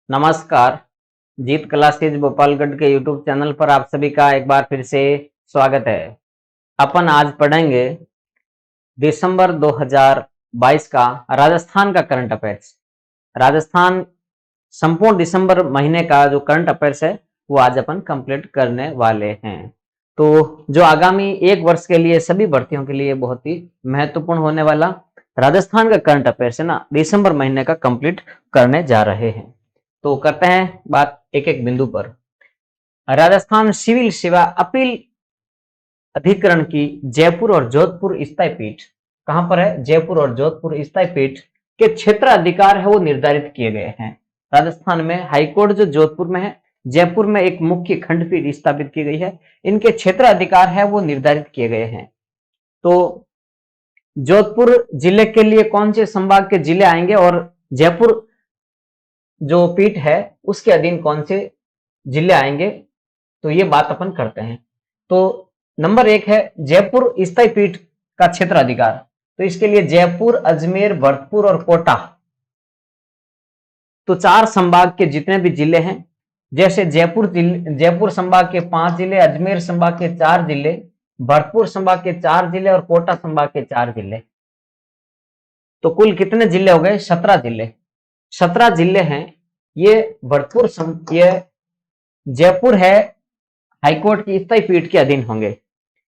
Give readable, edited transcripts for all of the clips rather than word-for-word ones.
नमस्कार। जीत क्लासेज गोपालगढ़ के YouTube channel पर आप सभी का एक बार फिर से स्वागत है। अपन आज पढ़ेंगे दिसंबर 2022 का राजस्थान का करंट अफेयर्स। राजस्थान संपूर्ण दिसंबर महीने का जो करंट अफेयर्स है वो आज अपन कंप्लीट करने वाले हैं। तो जो आगामी एक वर्ष के लिए सभी भर्तियों के लिए बहुत ही महत्वपूर्ण होने वाला राजस्थान का करंट अफेयर्स है ना, दिसंबर महीने का कंप्लीट करने जा रहे हैं। तो करते हैं बात एक एक बिंदु पर। राजस्थान सिविल सेवा अपील अधिकरण की जयपुर और जोधपुर स्थायी पीठ कहां पर है? जयपुर और जोधपुर स्थायी पीठ के क्षेत्र अधिकार है वो निर्धारित किए गए हैं। राजस्थान में हाईकोर्ट जो जोधपुर में है, जयपुर में एक मुख्य खंडपीठ स्थापित की गई है। इनके क्षेत्र अधिकार है वो निर्धारित किए गए हैं। तो जोधपुर जिले के लिए कौन से संभाग के जिले आएंगे और जयपुर जो पीठ है उसके अधीन कौन से जिले आएंगे, तो ये बात अपन करते हैं। तो नंबर एक है जयपुर स्थायी पीठ का क्षेत्र अधिकार। तो इसके लिए जयपुर, अजमेर, भरतपुर और कोटा, तो 4 संभाग के जितने भी जिले हैं, जैसे जयपुर संभाग के 5 जिले, अजमेर संभाग के 4 जिले, भरतपुर संभाग के 4 जिले और कोटा संभाग के 4 जिले, तो कुल कितने जिले हो गए? 17 जिले। 17 जिले हैं। ये ये जयपुर है हाईकोर्ट की स्थायी पीठ के अधीन होंगे,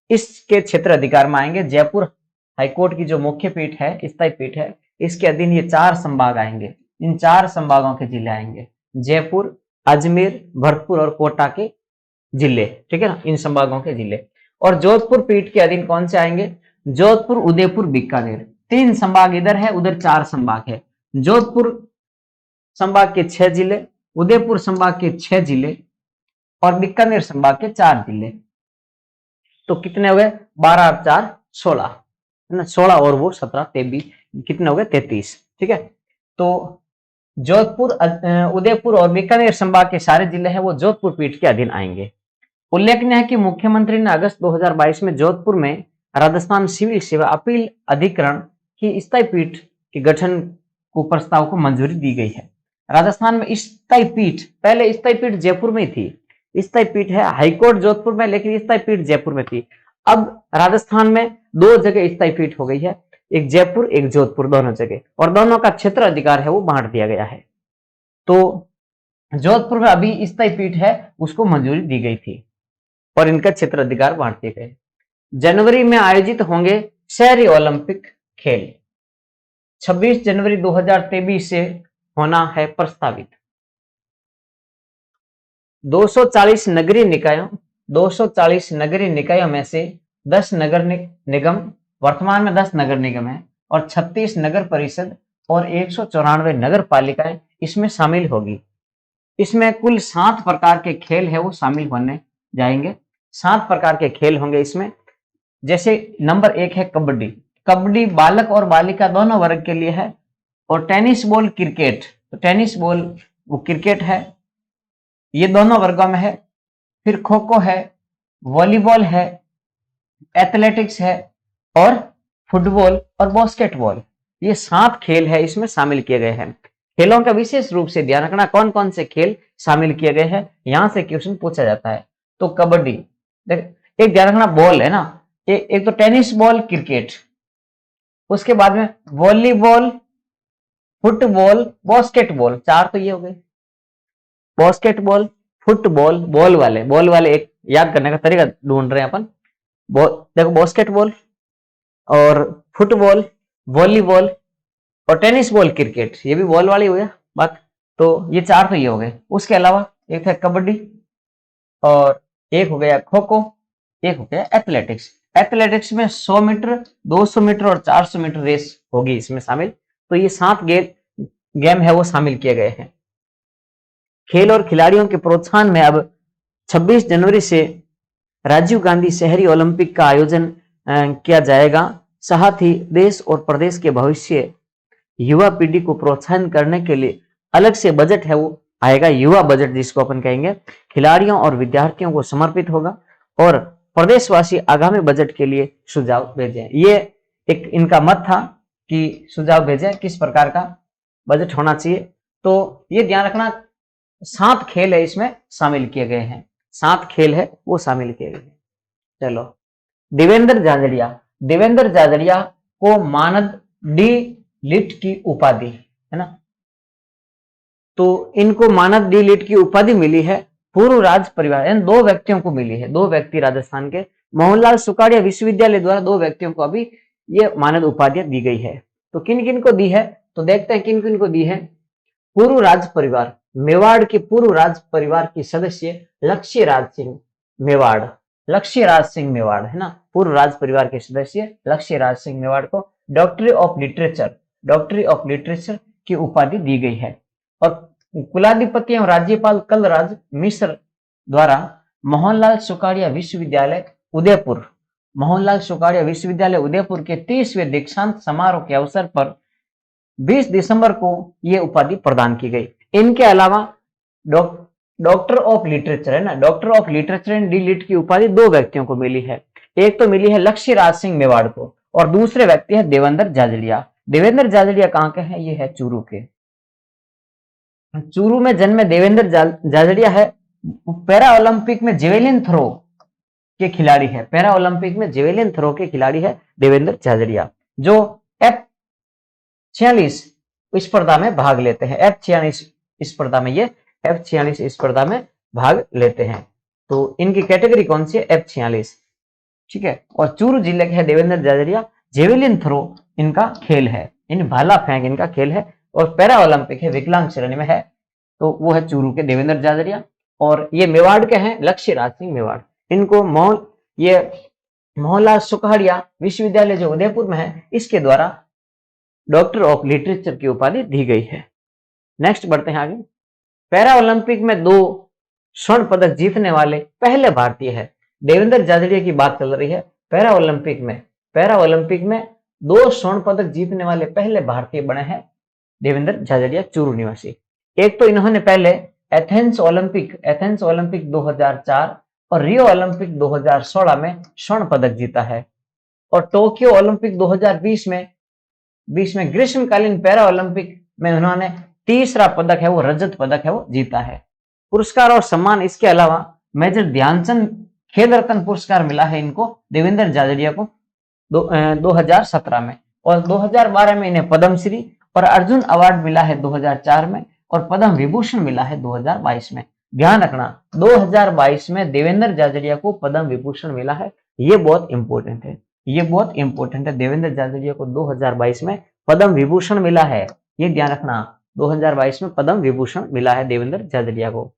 इसके क्षेत्र अधिकार में आएंगे। जयपुर हाईकोर्ट की जो मुख्य पीठ है, स्थायी पीठ है, इसके अधीन ये 4 संभाग आएंगे। इन 4 संभागों के जिले आएंगे, जयपुर, अजमेर, भरतपुर और कोटा के जिले, ठीक है ना, इन संभागों के जिले। और जोधपुर पीठ के अधीन कौन से आएंगे? जोधपुर, उदयपुर, बीकानेर, 3 संभाग इधर है, उधर 4 संभाग है। जोधपुर संभाग के 6 जिले, उदयपुर संभाग के 6 जिले और बीकानेर संभाग के 4 जिले। तो कितने हो गए? 12 और 4 16 है ना, 16 और वो 17 23, कितने हो गए? 33, ठीक है। तो जोधपुर, उदयपुर और बीकानेर संभाग के सारे जिले हैं वो जोधपुर पीठ के अधीन आएंगे। उल्लेखनीय है कि मुख्यमंत्री ने अगस्त 2022 में जोधपुर में राजस्थान सिविल सेवा अपील अधिकरण की स्थायी पीठ के गठन को प्रस्ताव को मंजूरी दी गई है। राजस्थान में स्थायी पीठ, पहले स्थायी पीठ जयपुर में ही थी। स्थायी पीठ है हाईकोर्ट जोधपुर में, लेकिन स्थायी पीठ जयपुर में थी। अब राजस्थान में 2 जगह स्थायी पीठ हो गई है, एक जयपुर एक जोधपुर, दोनों जगह, और दोनों का क्षेत्र अधिकार है वो बांट दिया गया है। तो जोधपुर में अभी स्थायी पीठ है उसको मंजूरी दी गई थी और इनका क्षेत्र अधिकार बांट दिए गए। जनवरी में आयोजित होंगे शहरी ओलंपिक खेल, 26 जनवरी 2023 से होना है प्रस्तावित। 240 नगरीय निकायों में से 10 नगर निगम, वर्तमान में 10 नगर निगम है, और 36 नगर परिषद और 194 नगर पालिकाएं इसमें शामिल होगी। इसमें कुल 7 प्रकार के खेल है वो शामिल होने जाएंगे। 7 प्रकार के खेल होंगे इसमें। जैसे नंबर 1 है कबड्डी। कबड्डी बालक और बालिका दोनों वर्ग के लिए है। और टेनिस बॉल क्रिकेट, तो टेनिस बॉल वो क्रिकेट है, ये दोनों वर्गों में है। फिर खो खो है, वॉलीबॉल है, एथलेटिक्स है और फुटबॉल और बास्केटबॉल, ये 7 खेल है इसमें शामिल किए गए हैं। खेलों का विशेष रूप से ध्यान रखना कौन कौन से खेल शामिल किए गए हैं, यहां से क्वेश्चन पूछा जाता है। तो कबड्डी, एक ध्यान रखना बॉल है ना, एक तो टेनिस बॉल क्रिकेट, उसके बाद में वॉलीबॉल, फुटबॉल, बास्केटबॉल, 4 तो ये हो गए। बास्केटबॉल, फुटबॉल, बॉल वाले एक याद करने का तरीका ढूंढ रहे हैं अपन। देखो बास्केटबॉल और फुटबॉल, वॉलीबॉल और टेनिस बॉल क्रिकेट, ये भी बॉल वाली हो गया बात। तो ये 4 तो ये हो गए। उसके अलावा एक है कबड्डी और एक हो गया खो खो, एक हो गया एथलेटिक्स। एथलेटिक्स में 100 मीटर, 200 मीटर और 400 मीटर रेस होगी इसमें शामिल। तो ये 7 गेम है वो शामिल किए गए हैं। खेल और खिलाड़ियों के प्रोत्साहन में अब 26 जनवरी से राजीव गांधी शहरी ओलंपिक का आयोजन किया जाएगा। साथ ही देश और प्रदेश के भविष्य युवा पीढ़ी को प्रोत्साहन करने के लिए अलग से बजट है वो आएगा, युवा बजट जिसको अपन कहेंगे, खिलाड़ियों और विद्यार्थियों को समर्पित होगा। और प्रदेशवासी आगामी बजट के लिए सुझाव भेजें। ये एक इनका मत था कि सुझाव भेजें किस प्रकार का बजट होना चाहिए। तो ये ध्यान रखना 7 खेल है इसमें शामिल किए गए हैं, 7 खेल है वो शामिल किए गए हैं। चलो, देवेंद्र झाझड़िया, देवेंद्र झाझड़िया को मानद डी लिट की उपाधि है ना, तो इनको मानद डी लिट की उपाधि मिली है पूर्व राज परिवार, इन 2 व्यक्तियों को मिली है, 2 व्यक्ति राजस्थान के मोहनलाल सुखाड़िया विश्वविद्यालय द्वारा 2 व्यक्तियों को अभी ये मानद उपाधियां दी गई है। तो किन किन को दी है, तो देखते हैं किन किन को दी है। पूर्व राज परिवार, मेवाड़ के पूर्व राज परिवार के सदस्य लक्ष्य राज सिंह मेवाड़, लक्ष्य राज सिंह मेवाड़ है ना, पूर्व राज परिवार के सदस्य लक्ष्य राज सिंह मेवाड़ को डॉक्टरी ऑफ लिटरेचर, डॉक्टरी ऑफ लिटरेचर की उपाधि दी गई है। और कुलाधिपति एवं राज्यपाल कलराज मिश्र द्वारा मोहनलाल सुखाड़िया विश्वविद्यालय उदयपुर, मोहनलाल सुखाड़िया विश्वविद्यालय उदयपुर के 30वें दीक्षांत समारोह के अवसर पर 20 दिसंबर को यह उपाधि प्रदान की गई। इनके अलावा डॉक्टर ऑफ लिटरेचर है ना, doctor of literature and D Litt की उपाधि 2 व्यक्तियों को मिली है। एक तो मिली है लक्ष्य राज सिंह मेवाड़ को और दूसरे व्यक्ति है देवेंद्र झाझड़िया। देवेंद्र झाझड़िया कहां के हैं, ये है चूरू के। चूरू में जन्मे देवेंद्र झाझड़िया है पैरा ओलंपिक में जेवेलिन थ्रो के खिलाड़ी है, पैरा ओलंपिक में जेवेलिन थ्रो के खिलाड़ी है देवेंद्र झाझड़िया, जो F46 स्पर्धा में भाग लेते हैं, F46 स्पर्धा में, ये F46 स्पर्धा में भाग लेते हैं। तो इनकी कैटेगरी कौन सी है, F46, ठीक है। और चूरू जिले के है देवेंद्र झाझड़िया, जेवेलिन थ्रो इनका खेल है, इन भाला फेंक इनका खेल है, और पैरा ओलंपिक है विकलांग श्रेणी में है, तो वो है चूरू के देवेंद्र झाझड़िया। और ये मेवाड़ के हैं लक्ष्य राज सिंह मेवाड़, इनको ये मोहनलाल सुखाड़िया विश्वविद्यालय जो उदयपुर में है इसके द्वारा डॉक्टर ऑफ लिटरेचर की उपाधि दी गई है। नेक्स्ट बढ़ते हैं आगे। पैरा ओलंपिक में 2 स्वर्ण पदक जीतने वाले पहले भारतीय है, देवेंद्र झाझड़िया की बात चल रही है। पैरा ओलंपिक में 2 स्वर्ण पदक जीतने वाले पहले भारतीय बने हैं देवेंद्र झाझड़िया, चूरू निवासी। एक तो इन्होंने पहले एथेंस ओलंपिक 2004 और रियो ओलंपिक 2016 में स्वर्ण पदक जीता है, और टोक्यो ओलंपिक 2020 में ग्रीष्मकालीन पैरा ओलंपिक में उन्होंने तीसरा पदक है वो रजत पदक है वो जीता है। पुरस्कार और सम्मान इसके अलावा मेजर ध्यानचंद खेल रत्न पुरस्कार मिला है इनको देवेंद्र झाझड़िया को 2017 में, और 2012 में इन्हें पद्मश्री और अर्जुन अवार्ड मिला है 2004 में, और पद्म विभूषण मिला है 2022 में। ध्यान रखना 2022 में देवेंद्र झाझड़िया को पद्म विभूषण मिला है, ये बहुत इंपॉर्टेंट है, ये बहुत इंपॉर्टेंट है। देवेंद्र झाझड़िया को 2022 में पद्म विभूषण मिला है, ये ध्यान रखना 2022 में पद्म विभूषण मिला है देवेंद्र झाझड़िया को।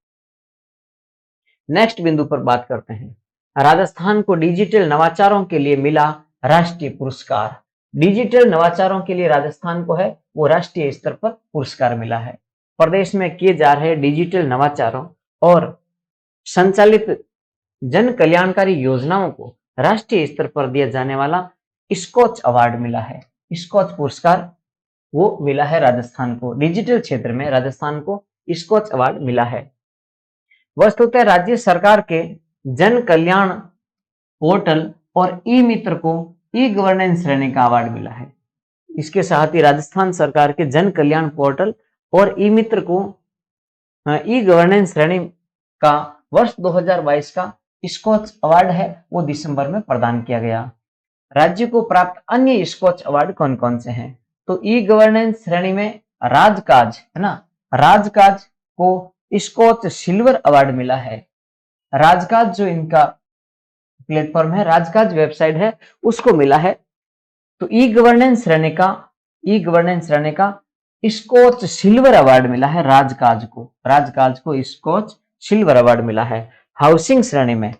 नेक्स्ट बिंदु पर बात करते हैं, राजस्थान को डिजिटल नवाचारों के लिए मिला राष्ट्रीय पुरस्कार। डिजिटल नवाचारों के लिए राजस्थान को है वो राष्ट्रीय स्तर पर पुरस्कार मिला है। प्रदेश में किए जा रहे डिजिटल नवाचारों और संचालित जन कल्याणकारी योजनाओं को राष्ट्रीय स्तर पर दिया जाने वाला स्कॉच अवार्ड मिला है, स्कॉच पुरस्कार वो मिला है राजस्थान को। डिजिटल क्षेत्र में राजस्थान को स्कॉच अवार्ड मिला है। वस्तुतः राज्य सरकार के जन कल्याण पोर्टल और ई मित्र को ई गवर्नेंस श्रेणी का अवार्ड मिला है। इसके साथ ही राजस्थान सरकार के जन कल्याण पोर्टल और ई मित्र को ई गवर्नेंस श्रेणी का वर्ष 2022 का स्कॉच अवार्ड है वो दिसंबर में प्रदान किया गया। राज्य को प्राप्त अन्य स्कॉच अवार्ड कौन कौन से हैं, तो ई गवर्नेंस श्रेणी में राजकाज है ना, राजकाज को स्कॉच सिल्वर अवार्ड मिला है। राजकाज जो इनका प्लेटफॉर्म है, राजकाज वेबसाइट है, उसको मिला है। तो ई गवर्नेंस श्रेणी का स्कॉच सिल्वर अवार्ड मिला है राजकाज को स्कॉच सिल्वर अवार्ड मिला है। हाउसिंग श्रेणी में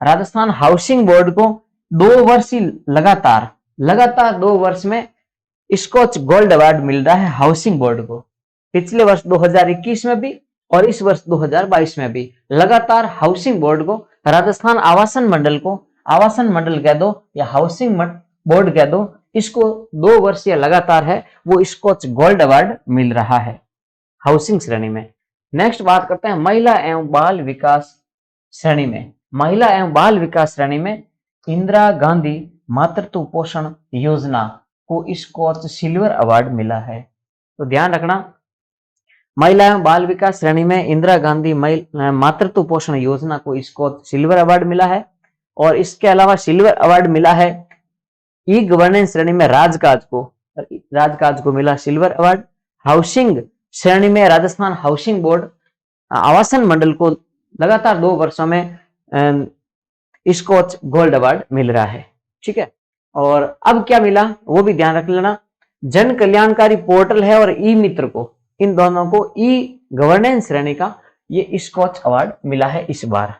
राजस्थान हाउसिंग बोर्ड को 2 वर्ष लगातार 2 वर्ष में स्कॉच गोल्ड अवार्ड मिल रहा है हाउसिंग बोर्ड को। पिछले वर्ष 2021 में भी और इस वर्ष 2022 में भी लगातार हाउसिंग बोर्ड को, राजस्थान आवासन मंडल कह दो या हाउसिंग बोर्ड कह दो, इसको 2 वर्ष या लगातार है वो स्कॉच गोल्ड अवार्ड मिल रहा है हाउसिंग श्रेणी में। नेक्स्ट बात करते हैं महिला एवं बाल विकास श्रेणी में। महिला एवं बाल विकास श्रेणी में इंदिरा गांधी मातृत्व पोषण योजना को स्कॉच सिल्वर अवार्ड मिला है। तो ध्यान रखना महिला एवं बाल विकास श्रेणी में इंदिरा गांधी मातृत्व पोषण योजना को इसको सिल्वर अवार्ड मिला है। और इसके अलावा सिल्वर अवार्ड मिला है ई गवर्नेंस श्रेणी में राजकाज को मिला सिल्वर अवार्ड। हाउसिंग श्रेणी में राजस्थान हाउसिंग बोर्ड आवासन मंडल को लगातार 2 वर्षों में स्कॉच गोल्ड अवार्ड मिल रहा है। ठीक है, और अब क्या मिला वो भी ध्यान रख लेना। जन कल्याणकारी पोर्टल है और ई मित्र को, इन दोनों को ई गवर्नेंस श्रेणी का ये स्कॉच अवार्ड मिला है इस बार।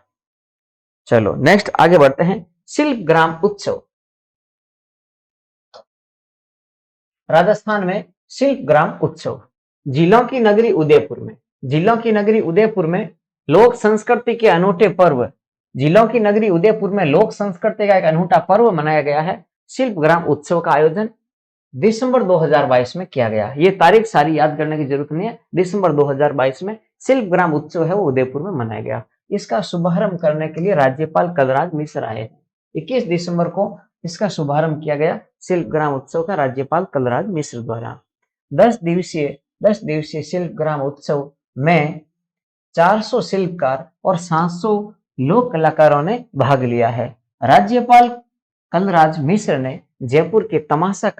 चलो नेक्स्ट आगे बढ़ते हैं। शिल्प ग्राम उत्सव, राजस्थान में शिल्प ग्राम उत्सव जिलों की नगरी उदयपुर में, जिलों की नगरी उदयपुर में लोक संस्कृति के अनूठे पर्व, जिलों की नगरी उदयपुर में लोक संस्कृति का एक अनूठा पर्व मनाया गया है। शिल्प ग्राम उत्सव का आयोजन दिसंबर 2022 में किया गया। ये तारीख सारी याद करने की जरूरत नहीं है। दिसंबर 2022 में शिल्प ग्राम उत्सव है वो उदयपुर में मनाया गया। इसका शुभारंभ करने के लिए राज्यपाल कलराज मिश्र आए। 21 दिसंबर को इसका शुभारंभ किया गया शिल्प ग्राम उत्सव का राज्यपाल कलराज मिश्र द्वारा। 10 दिवसीय शिल्प ग्राम उत्सव में 400 शिल्पकार और 700 लोक कलाकारों ने भाग लिया है। राज्यपाल कलराज मिश्र ने जयपुर के तमाशा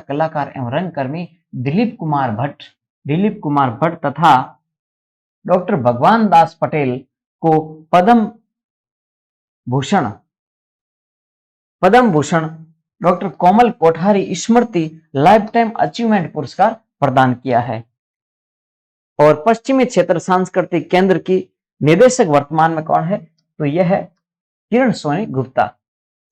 कलाकार एवं रंगकर्मी दिलीप कुमार भट्ट तथा डॉक्टर भगवान दास पटेल को पद्म भूषण डॉक्टर कोमल कोठारी स्मृति लाइफ टाइम अचीवमेंट पुरस्कार प्रदान किया है। और पश्चिमी क्षेत्र सांस्कृतिक केंद्र की निदेशक वर्तमान में कौन है, तो यह है किरण सोनी गुप्ता।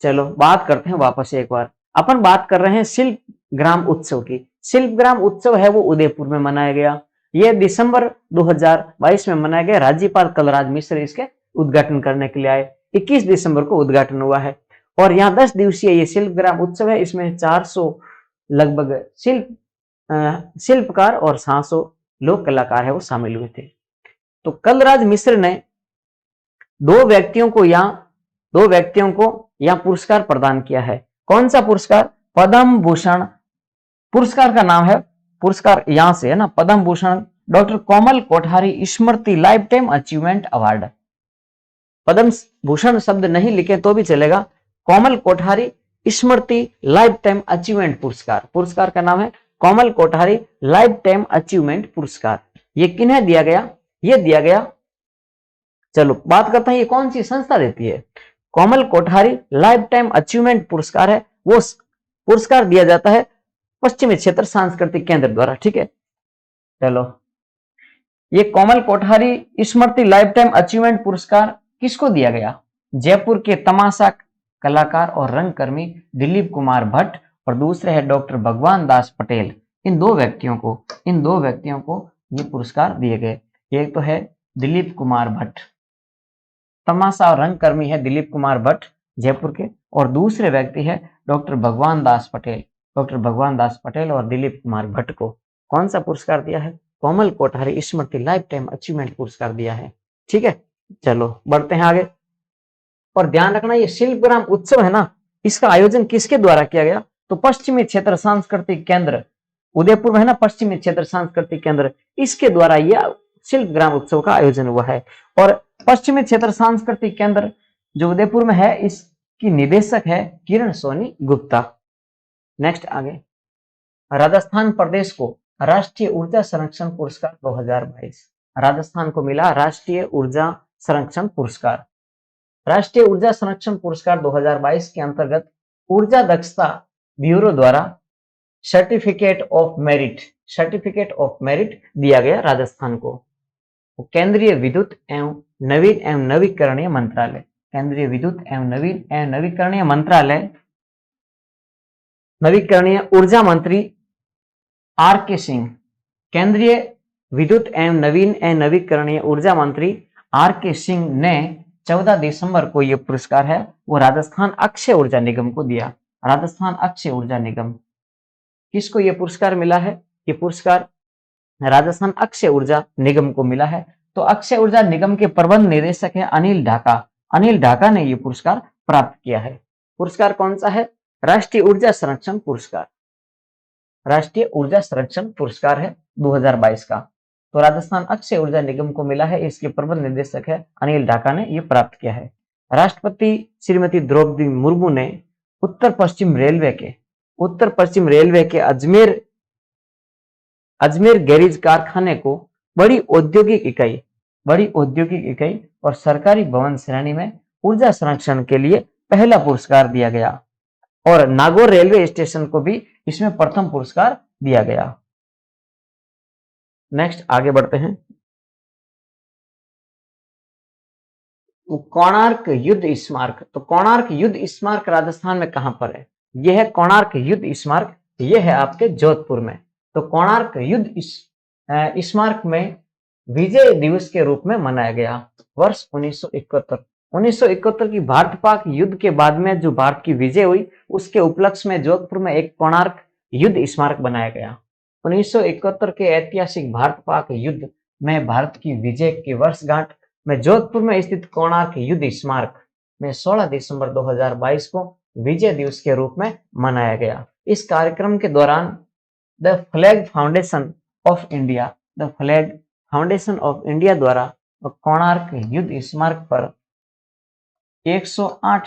चलो बात करते हैं वापस एक बार। अपन बात कर रहे हैं शिल्प ग्राम उत्सव की। शिल्प ग्राम उत्सव है वो उदयपुर में मनाया गया। यह दिसंबर 2022 में मनाया गया। राज्यपाल कलराज मिश्र इसके उद्घाटन करने के लिए आए। 21 दिसंबर को उद्घाटन हुआ है। और यहाँ 10 दिवसीय ये शिल्प ग्राम उत्सव है। इसमें 400 लगभग शिल्पकार और 700 लोक कलाकार है वो शामिल हुए थे। तो कलराज मिश्र ने दो व्यक्तियों को यहाँ पुरस्कार प्रदान किया है। कौन सा पुरस्कार? पद्म भूषण। पुरस्कार का नाम है, पुरस्कार यहां से है ना, पद्म भूषण डॉक्टर कोमल कोठारी स्मृति life time achievement award. Padma Bhushan शब्द नहीं लिखे तो भी चलेगा। कोमल कोठारी स्मृति लाइफ टाइम अचीवमेंट पुरस्कार का नाम है कोमल कोठारी लाइफ टाइम अचीवमेंट पुरस्कार। ये किन्हें दिया गया? ये दिया गया, चलो बात करते हैं ये कौन सी संस्था देती है। कोमल कोठारी लाइफ टाइम अचीवमेंट पुरस्कार है वो पुरस्कार दिया जाता है पश्चिमी क्षेत्र सांस्कृतिक केंद्र द्वारा। ठीक है, चलो ये कोमल कोठारी स्मृति लाइफ टाइम अचीवमेंट पुरस्कार किसको दिया गया? जयपुर के तमाशा कलाकार और रंगकर्मी दिलीप कुमार भट्ट और दूसरे है डॉक्टर भगवान दास पटेल। इन दो व्यक्तियों को ये पुरस्कार दिए गए। एक तो है दिलीप कुमार भट्ट, तमाशा और रंगकर्मी है दिलीप कुमार भट्ट जयपुर के, और दूसरे व्यक्ति है डॉक्टर भगवान दास पटेल और दिलीप कुमार भट्ट को कौन सा पुरस्कार दिया है? कोमल कोठारी स्मृति लाइफ टाइम अचीवमेंट पुरस्कार दिया है। ठीक है, चलो बढ़ते हैं आगे। और ध्यान रखना ये शिल्प ग्राम उत्सव है ना, इसका आयोजन किसके द्वारा किया गया? तो पश्चिमी क्षेत्र सांस्कृतिक केंद्र उदयपुर में है ना, पश्चिमी क्षेत्र सांस्कृतिक केंद्र, इसके द्वारा यह शिल्प ग्राम उत्सव का आयोजन हुआ है। और पश्चिमी क्षेत्र सांस्कृतिक केंद्र जो उदयपुर में है इसकी निदेशक है किरण सोनी गुप्ता। नेक्स्ट आगे, राजस्थान प्रदेश को राष्ट्रीय ऊर्जा संरक्षण पुरस्कार 2022 राजस्थान को मिला राष्ट्रीय ऊर्जा संरक्षण पुरस्कार। राष्ट्रीय ऊर्जा संरक्षण पुरस्कार 2022 के अंतर्गत ऊर्जा दक्षता ब्यूरो द्वारा सर्टिफिकेट ऑफ मेरिट दिया गया राजस्थान को। केंद्रीय विद्युत एवं नवीकरणीय मंत्रालय, केंद्रीय विद्युत एवं नवीकरणीय मंत्रालय, नवीकरणीय ऊर्जा मंत्री आर के सिंह, केंद्रीय विद्युत एवं नवीकरणीय ऊर्जा मंत्री आर के सिंह ने 14 दिसंबर को यह पुरस्कार है वो राजस्थान अक्षय ऊर्जा निगम को दिया। राजस्थान अक्षय ऊर्जा निगम, किसको यह पुरस्कार मिला है? ये पुरस्कार राजस्थान अक्षय ऊर्जा निगम को मिला है। तो अक्षय ऊर्जा निगम के प्रबंध निदेशक है अनिल ढाका ने यह पुरस्कार प्राप्त किया है। पुरस्कार कौन सा है? राष्ट्रीय ऊर्जा संरक्षण पुरस्कार, राष्ट्रीय ऊर्जा संरक्षण पुरस्कार है 2022 का। तो राजस्थान अक्षय ऊर्जा निगम को मिला है, इसके प्रबंध निदेशक है अनिल ढाका ने ये प्राप्त किया है। राष्ट्रपति श्रीमती द्रौपदी मुर्मू ने उत्तर पश्चिम रेलवे के अजमेर गैरेज कारखाने को बड़ी औद्योगिक इकाई और सरकारी भवन श्रेणी में ऊर्जा संरक्षण के लिए पहला पुरस्कार दिया गया और नागौर रेलवे स्टेशन को भी इसमें प्रथम पुरस्कार दिया गया। नेक्स्ट आगे बढ़ते हैं। कोणार्क युद्ध स्मारक। तो कोणार्क युद्ध स्मारक राजस्थान में कहां पर है? यह है कोणार्क युद्ध स्मारक, यह है आपके जोधपुर में। तो कोणार्क युद्ध स्मारक में विजय दिवस के रूप में मनाया गया वर्ष 1971। 1971 की भारत पाक युद्ध के बाद में जो भारत की विजय हुई, उसके उपलक्ष्य में जोधपुर में एक कोणार्क युद्ध स्मारक बनाया गया। 1971 के ऐतिहासिक भारत पाक युद्ध में भारत की विजय की वर्षगांठ में जोधपुर में स्थित कोणार्क युद्ध स्मारक में 16 दिसंबर 2022 को विजय दिवस के रूप में मनाया गया। इस कार्यक्रम के दौरान the flag foundation of India द्वारा कोणार्क युद्ध स्मारक पर 108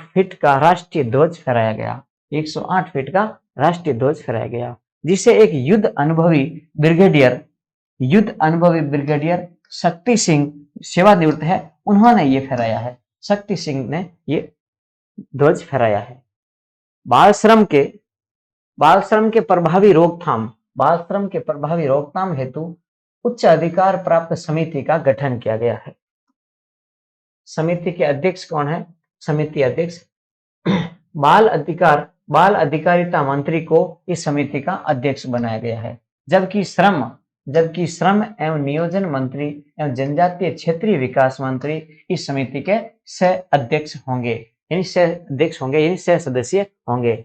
फीट का राष्ट्रीय ध्वज फहराया गया। 108 फीट का राष्ट्रीय ध्वज फहराया गया, जिसे एक युद्ध अनुभवी ब्रिगेडियर शक्ति सिंह सेवानिवृत्त है, उन्होंने ये फहराया है। शक्ति सिंह ने ये ध्वज फहराया है। बाल श्रम के प्रभावी रोकथाम हेतु उच्च अधिकार प्राप्त समिति का गठन किया गया है। समिति के अध्यक्ष कौन है? समिति अध्यक्ष बाल अधिकारिता मंत्री को इस समिति का अध्यक्ष बनाया गया है, जबकि श्रम एवं नियोजन मंत्री एवं जनजातीय क्षेत्रीय विकास मंत्री इस समिति के सह अध्यक्ष होंगे, यानी सह सदस्य होंगे।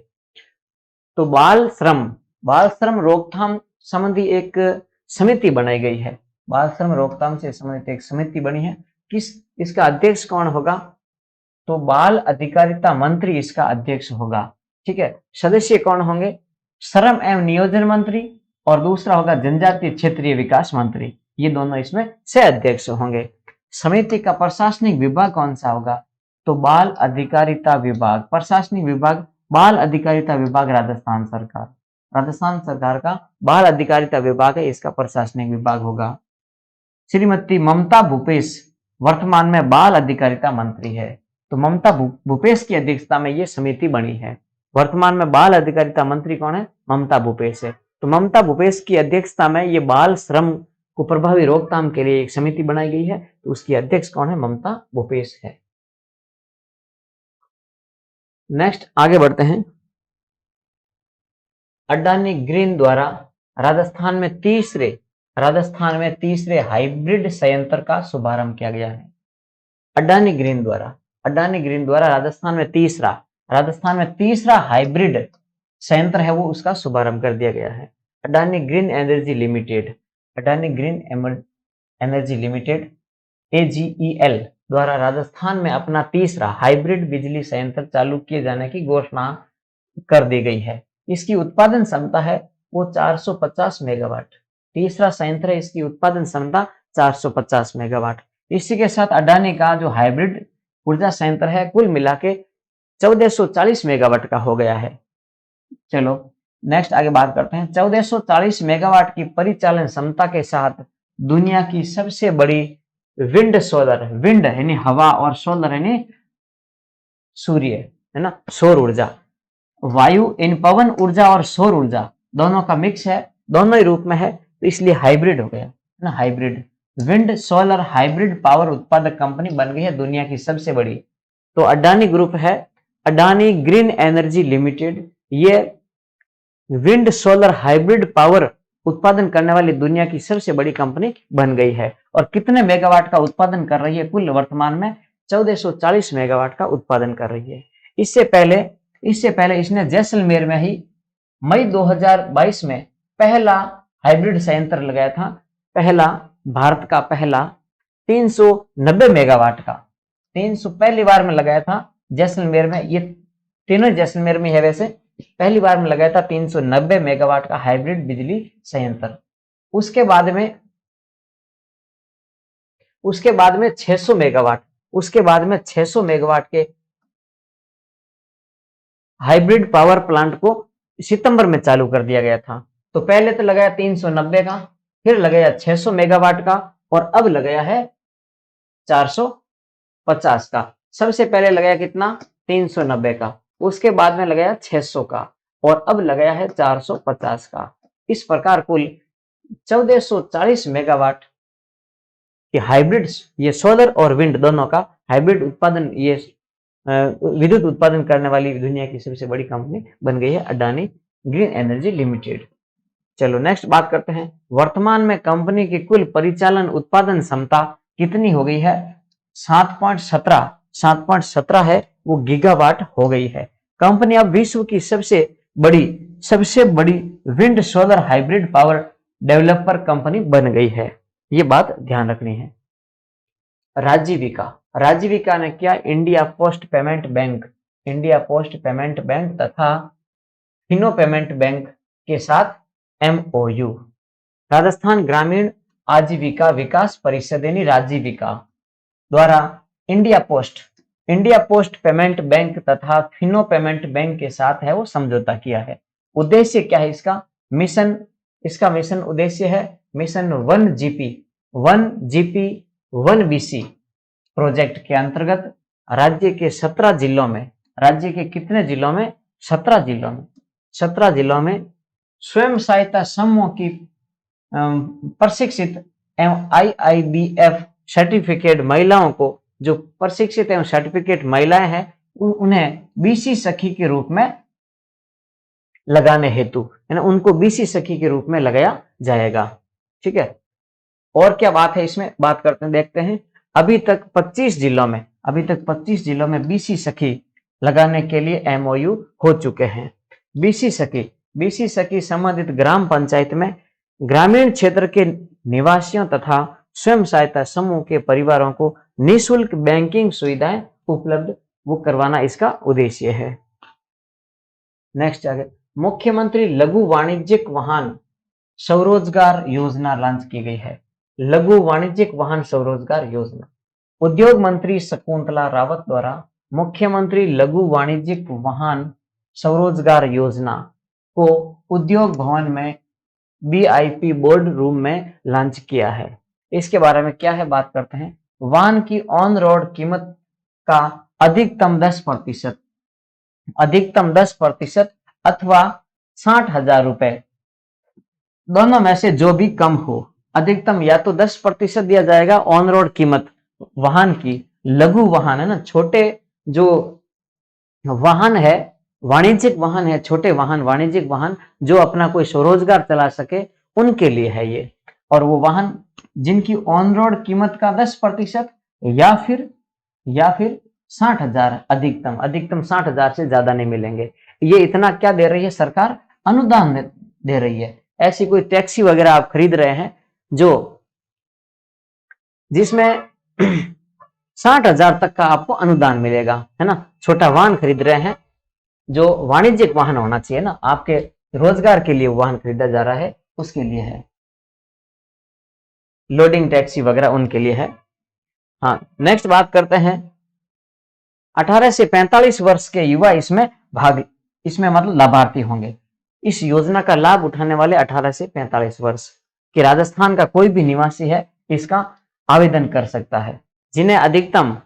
तो बाल श्रम रोकथाम संबंधी एक समिति बनाई गई है। बाल श्रम रोकथाम से संबंधित एक समिति बनी है। इसका अध्यक्ष कौन होगा? तो बाल अधिकारिता मंत्री इसका अध्यक्ष होगा। ठीक है, सदस्य कौन होंगे? श्रम एवं नियोजन मंत्री और दूसरा होगा जनजातीय क्षेत्रीय विकास मंत्री, ये दोनों इसमें सह अध्यक्ष होंगे। समिति का प्रशासनिक विभाग कौन सा होगा? तो बाल अधिकारिता विभाग। प्रशासनिक विभाग बाल अधिकारिता विभाग राजस्थान सरकार का बाल अधिकारिता विभाग है, इसका प्रशासनिक विभाग होगा। श्रीमती ममता भूपेश वर्तमान में बाल अधिकारिता मंत्री है। तो ममता भूपेश की अध्यक्षता में ये समिति बनी है। वर्तमान में बाल अधिकारिता मंत्री कौन है? ममता भूपेश है। तो ममता भूपेश की अध्यक्षता में ये बाल श्रम को प्रभावी रोकथाम के लिए एक समिति बनाई गई है। तो उसकी अध्यक्ष कौन है? ममता भूपेश है। नेक्स्ट आगे बढ़ते हैं। अडानी ग्रीन द्वारा राजस्थान में तीसरे हाइब्रिड संयंत्र का शुभारंभ किया गया है। अडानी ग्रीन द्वारा राजस्थान में तीसरा हाइब्रिड संयंत्र है, वो उसका शुभारंभ कर दिया गया है। Adani green energy limited AGEL द्वारा राजस्थान में अपना तीसरा हाइब्रिड बिजली संयंत्र चालू किए जाने की घोषणा कर दी गई है। इसकी उत्पादन क्षमता है वो 450 मेगावाट। तीसरा संयंत्र है, इसकी उत्पादन क्षमता 450 मेगावाट। इसी के साथ अडानी का जो हाइब्रिड ऊर्जा संयंत्र है कुल मिला के 1440 मेगावाट का हो गया है। चलो नेक्स्ट आगे बात करते हैं। 1440 मेगावाट की परिचालन क्षमता के साथ दुनिया की सबसे बड़ी विंड यानी हवा और सोलर यानी सूर्य है ना, सौर ऊर्जा, वायु इन पवन ऊर्जा और सौर ऊर्जा दोनों का मिक्स है, दोनों ही रूप में है, तो इसलिए हाइब्रिड हो गया ना। Hybrid wind solar hybrid power उत्पादक कंपनी बन गई है दुनिया की सबसे बड़ी। तो अडानी ग्रुप है, अडानी ग्रीन एनर्जी लिमिटेड, ये विंड सोलर हाइब्रिड पावर उत्पादन करने वाली दुनिया की सबसे बड़ी कंपनी बन गई है। और कितने मेगावाट का उत्पादन कर रही है? कुल वर्तमान में 1440 मेगावाट का उत्पादन कर रही है। इससे पहले इसने जैसलमेर में ही मई 2022 में पहला हाइब्रिड संयंत्र लगाया था। भारत का पहला 390 मेगावाट का 300 पहली बार में लगाया था जैसलमेर में। ये तीनों जैसलमेर में है वैसे, पहली बार में लगाया था 390 मेगावाट का हाइब्रिड बिजली संयंत्र। उसके बाद में 600 मेगावाट, उसके बाद में 600 मेगावाट के हाइब्रिड पावर प्लांट को सितंबर में चालू कर दिया गया था। तो पहले तो लगाया 390 का, फिर लगाया 600 मेगावाट का, और अब लगाया है 450 का। सबसे पहले लगाया कितना? 390 का, उसके बाद में लगाया 600 का, और अब लगाया है 450 का। इस प्रकार कुल 1440 मेगावाट कि हाइब्रिड, ये सोलर और विंड दोनों का हाइब्रिड उत्पादन, ये विद्युत उत्पादन करने वाली दुनिया की सबसे बड़ी कंपनी बन गई है अडानी ग्रीन एनर्जी लिमिटेड। चलो नेक्स्ट बात करते हैं, वर्तमान में कंपनी की कुल परिचालन उत्पादन क्षमता कितनी हो गई है? 7.17 है, वो गीगावाट हो गई है। कंपनी अब विश्व की सबसे बड़ी wind solar hybrid power developer company बन गई है। ये बात ध्यान रखनी है। राजीविका ने क्या? इंडिया पोस्ट पेमेंट बैंक तथा फिनो पेमेंट बैंक के साथ MOU। राजस्थान ग्रामीण आजीविका विकास परिषद यानी राजीविका द्वारा इंडिया पोस्ट पेमेंट बैंक तथा फिनो पेमेंट बैंक के साथ है वो समझौता किया है। उद्देश्य क्या है इसका? मिशन उद्देश्य है मिशन 1GP 1BC प्रोजेक्ट के अंतर्गत राज्य के 17 जिलों में, राज्य के कितने जिलों में? 17 जिलों में स्वयं सहायता समूह की प्रशिक्षित एवं IIBF सर्टिफिकेट महिलाओं को, जो प्रशिक्षित एवं सर्टिफिकेट महिलाएं हैं, उन्हें BC सखी के रूप में लगाने हेतु, है ना, उनको BC सखी के रूप में लगाया जाएगा। ठीक है, और क्या बात है इसमें, बात करते हैं, देखते हैं। अभी तक 25 जिलों में BC सखी लगाने के लिए MOU हो चुके हैं। BC सखी संबंधित ग्राम पंचायत में ग्रामीण क्षेत्र के निवासियों तथा स्वयं सहायता समूह के परिवारों को निःशुल्क बैंकिंग सुविधाएं उपलब्ध वो करवाना इसका उद्देश्य है। नेक्स्ट आगे, मुख्यमंत्री लघु वाणिज्यिक वाहन स्वरोजगार योजना लॉन्च की गई है। लघु वाणिज्यिक वाहन स्वरोजगार योजना, उद्योग मंत्री शकुंतला रावत द्वारा मुख्यमंत्री लघु वाणिज्यिक वाहन स्वरोजगार योजना को उद्योग भवन में BIP बोर्ड रूम में लॉन्च किया है। इसके बारे में क्या है, बात करते हैं। वाहन की ऑन रोड कीमत का अधिकतम 10% अथवा 60,000 रुपए, दोनों में से जो भी कम हो। अधिकतम या तो 10% दिया जाएगा ऑन रोड कीमत वाहन की, लघु वाहन है ना, छोटे जो वाहन है, वाणिज्यिक वाहन है, छोटे वाहन, वाणिज्यिक वाहन जो अपना कोई स्वरोजगार चला सके उनके लिए है ये। और वो वाहन जिनकी ऑन रोड कीमत का 10% या फिर 60,000, अधिकतम 60,000 से ज्यादा नहीं मिलेंगे। ये इतना क्या दे रही है सरकार? अनुदान दे रही है। ऐसी कोई टैक्सी वगैरह आप खरीद रहे हैं जो जिसमें 60,000 तक का आपको अनुदान मिलेगा, है ना। छोटा वाहन खरीद रहे हैं, जो वाणिज्यिक वाहन होना चाहिए ना, आपके रोजगार के लिए वाहन खरीदा जा रहा है, उसके लिए है। लोडिंग टैक्सी वगैरह उनके लिए है। हाँ, नेक्स्ट बात करते हैं। 18 से 45 वर्ष के युवा इसमें मतलब लाभार्थी होंगे। इस योजना का लाभ उठाने वाले 18 से 45 वर्ष के राजस्थान का कोई भी निवासी है, इसका आवेदन कर सकता है, जिन्हें अधिकतम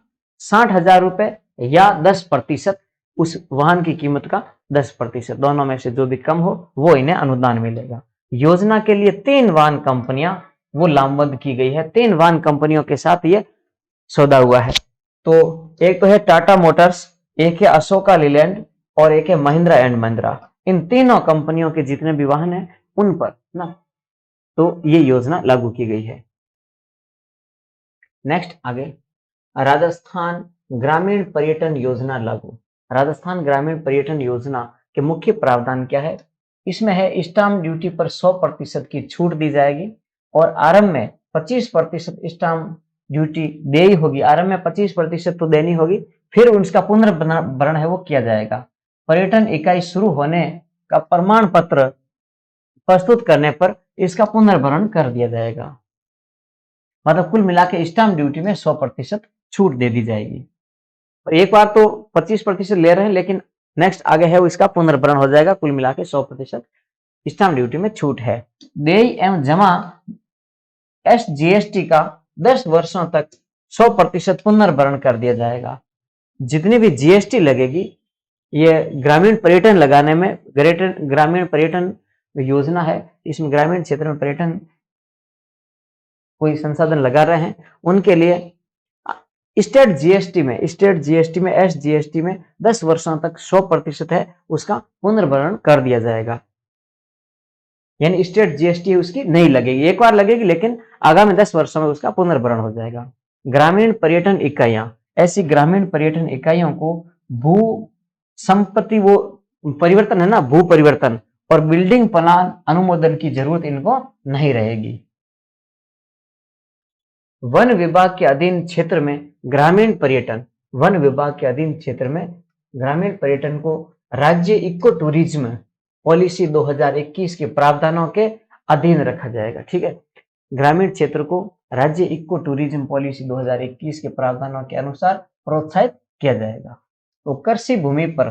60,000 रुपए या 10% उस वाहन की कीमत का 10%, दोनों में से जो भी कम हो वो इन्हें अनुदान मिलेगा। योजना के लिए 3 वाहन कंपनियां वो लामबंद की गई है। 3 वाहन कंपनियों के साथ ये सौदा हुआ है। तो एक तो है टाटा मोटर्स, एक है अशोका लीलैंड और एक है महिंद्रा एंड महिंद्रा। इन तीनों कंपनियों के जितने भी वाहन है उन पर ना तो ये योजना लागू की गई है। नेक्स्ट आगे, राजस्थान ग्रामीण पर्यटन योजना लागू। राजस्थान ग्रामीण पर्यटन योजना के मुख्य प्रावधान क्या है? इसमें है स्टाम्प ड्यूटी पर 100% की छूट दी जाएगी और आरंभ में 25% स्टाम्प ड्यूटी देनी होगी। आरंभ में 25% तो देनी होगी, फिर उसका पुनर्भरण है वो किया जाएगा। पर्यटन इकाई शुरू होने का प्रमाण पत्र प्रस्तुत करने पर इसका पुनर्भरण कर दिया जाएगा। मतलब कुल मिला के स्टाम्प ड्यूटी में 100% छूट दे दी जाएगी। और एक बार तो 25% ले रहे हैं, लेकिन नेक्स्ट आगे है वो इसका पुनर्भरण हो जाएगा। कुल मिला के 100% स्टाम्प ड्यूटी में छूट है। देय एवं जमा SGST का 10 वर्षों तक 100% पुनर्भरण कर दिया जाएगा। जितनी भी GST लगेगी, ये ग्रामीण पर्यटन लगाने में, ग्रामीण पर्यटन योजना है, इसमें ग्रामीण क्षेत्र में पर्यटन कोई संसाधन लगा रहे हैं उनके लिए स्टेट जीएसटी में SGST में 10 वर्षों तक 100% है, उसका पुनर्भरण कर दिया जाएगा। यानी स्टेट जीएसटी उसकी नहीं लगेगी, एक बार लगेगी, लेकिन आगामी 10 वर्षों में उसका पुनर्भरण हो जाएगा। ग्रामीण पर्यटन इकाइयां, ऐसी ग्रामीण पर्यटन इकाइयों को भू संपत्ति, वो परिवर्तन है ना, भू परिवर्तन और बिल्डिंग प्लान अनुमोदन की जरूरत इनको नहीं रहेगी। वन विभाग के अधीन क्षेत्र में ग्रामीण पर्यटन, वन विभाग के अधीन क्षेत्र में ग्रामीण पर्यटन को राज्य इको टूरिज्म पॉलिसी 2021 के प्रावधानों के अधीन रखा जाएगा। ठीक है, ग्रामीण क्षेत्र को राज्य इको टूरिज्म पॉलिसी 2021 के प्रावधानों के अनुसार प्रोत्साहित किया जाएगा। तो कृषि भूमि पर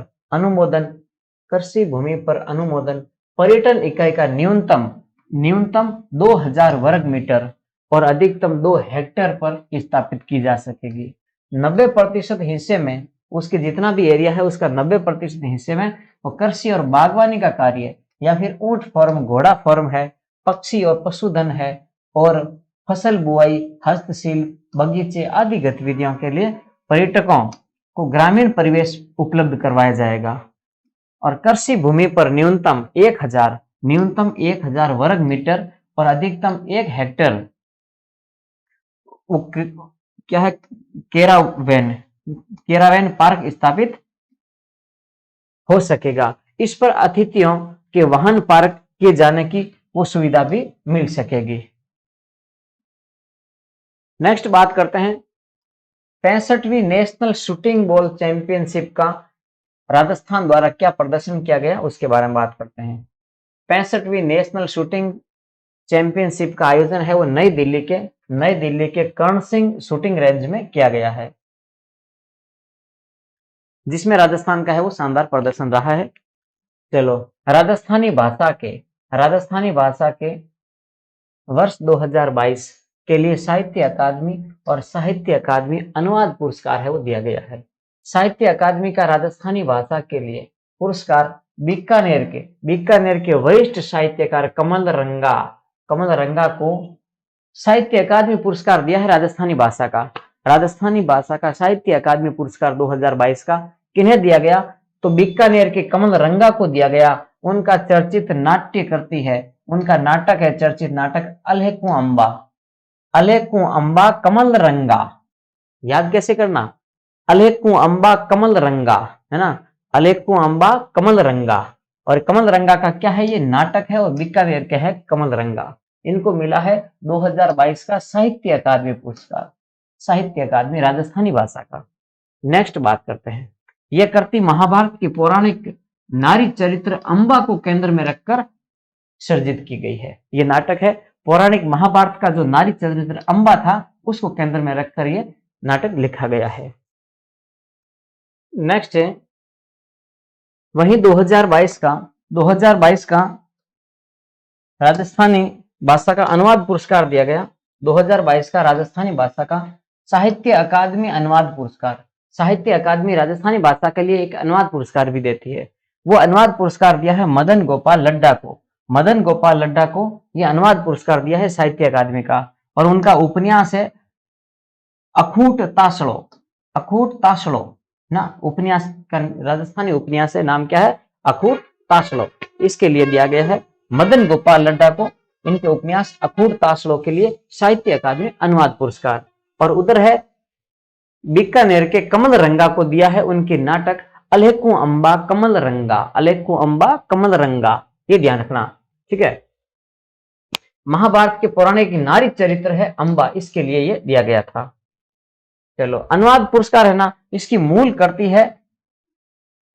अनुमोदन पर्यटन इकाई का न्यूनतम 2000 वर्ग मीटर और अधिकतम 2 हेक्टेयर पर स्थापित की जा सकेगी। 90% हिस्से में, उसके जितना भी एरिया है उसका 90% हिस्से में वो कृषि और बागवानी का कार्य, या फिर ऊंट फार्म, घोड़ा फार्म है, पक्षी और पशुधन है, और फसल बुआई, हस्तशिल्प, बगीचे आदि गतिविधियों के लिए पर्यटकों को ग्रामीण परिवेश उपलब्ध करवाया जाएगा। और कृषि भूमि पर न्यूनतम 1000 वर्ग मीटर और अधिकतम 1 हेक्टेयर क्या है, केरावेन पार्क स्थापित हो सकेगा। इस पर अतिथियों के वाहन पार्क किए जाने की वो सुविधा भी मिल सकेगी। नेक्स्ट बात करते हैं 65वीं नेशनल शूटिंग बॉल चैंपियनशिप का राजस्थान द्वारा क्या प्रदर्शन किया गया, उसके बारे में बात करते हैं। 65वीं नेशनल शूटिंग चैंपियनशिप का आयोजन है वो नई दिल्ली के कर्ण सिंह शूटिंग रेंज में किया गया है, जिसमें राजस्थान का है वो शानदार प्रदर्शन रहा है। चलो, राजस्थानी भाषा के वर्ष 2022 के लिए साहित्य अकादमी अनुवाद पुरस्कार है वो दिया गया है। साहित्य अकादमी का राजस्थानी भाषा के लिए पुरस्कार बीकानेर के वरिष्ठ साहित्यकार कमल रंगा को साहित्य अकादमी पुरस्कार दिया है। राजस्थानी भाषा का साहित्य अकादमी पुरस्कार 2022 का किन्हें दिया गया, तो बीकानेर के कमल रंगा को दिया गया। उनका चर्चित उनका नाटक है, चर्चित नाटक अल्हेकु अंबा कमल रंगा। याद कैसे करना, अल्हेकु अंबा कमल रंगा, है ना, अल्हेकु अंबा कमल रंगा। और कमल रंगा का क्या है, ये नाटक है, और बीकानेर के है कमल रंगा। इनको मिला है 2022 का साहित्य अकादमी पुरस्कार, साहित्य अकादमी राजस्थानी भाषा का। नेक्स्ट बात करते हैं, यह कृति महाभारत की पौराणिक नारी चरित्र अंबा को केंद्र में रखकर सर्जित की गई है। ये नाटक है, पौराणिक महाभारत का जो नारी चरित्र अंबा था उसको केंद्र में रखकर ये नाटक लिखा गया है। नेक्स्ट है वही 2022 का राजस्थानी भाषा का अनुवाद पुरस्कार दिया गया। 2022 का राजस्थानी भाषा का साहित्य अकादमी अनुवाद पुरस्कार, साहित्य अकादमी राजस्थानी भाषा के लिए एक अनुवाद पुरस्कार भी देती है। वो अनुवाद पुरस्कार दिया है मदन गोपाल लड्डा को यह अनुवाद पुरस्कार दिया है साहित्य अकादमी का। और उनका उपन्यास है अखूट तासड़ो ना, उपन्यास का राजस्थानी उपन्यास है, नाम क्या है, अखूट तासड़ो। इसके लिए दिया गया है मदन गोपाल लड्डा को, इनके उपन्यास अखूट तासड़ो के लिए साहित्य अकादमी अनुवाद पुरस्कार। और उधर है बीकानेर के कमल रंगा को दिया है उनके नाटक अल्हेकु अंबा कमल रंगा। ये ध्यान रखना, ठीक है। महाभारत के पौराणिक नारी चरित्र है अंबा, इसके लिए ये दिया गया था। चलो, अनुवाद पुरस्कार है ना, इसकी मूल कृति है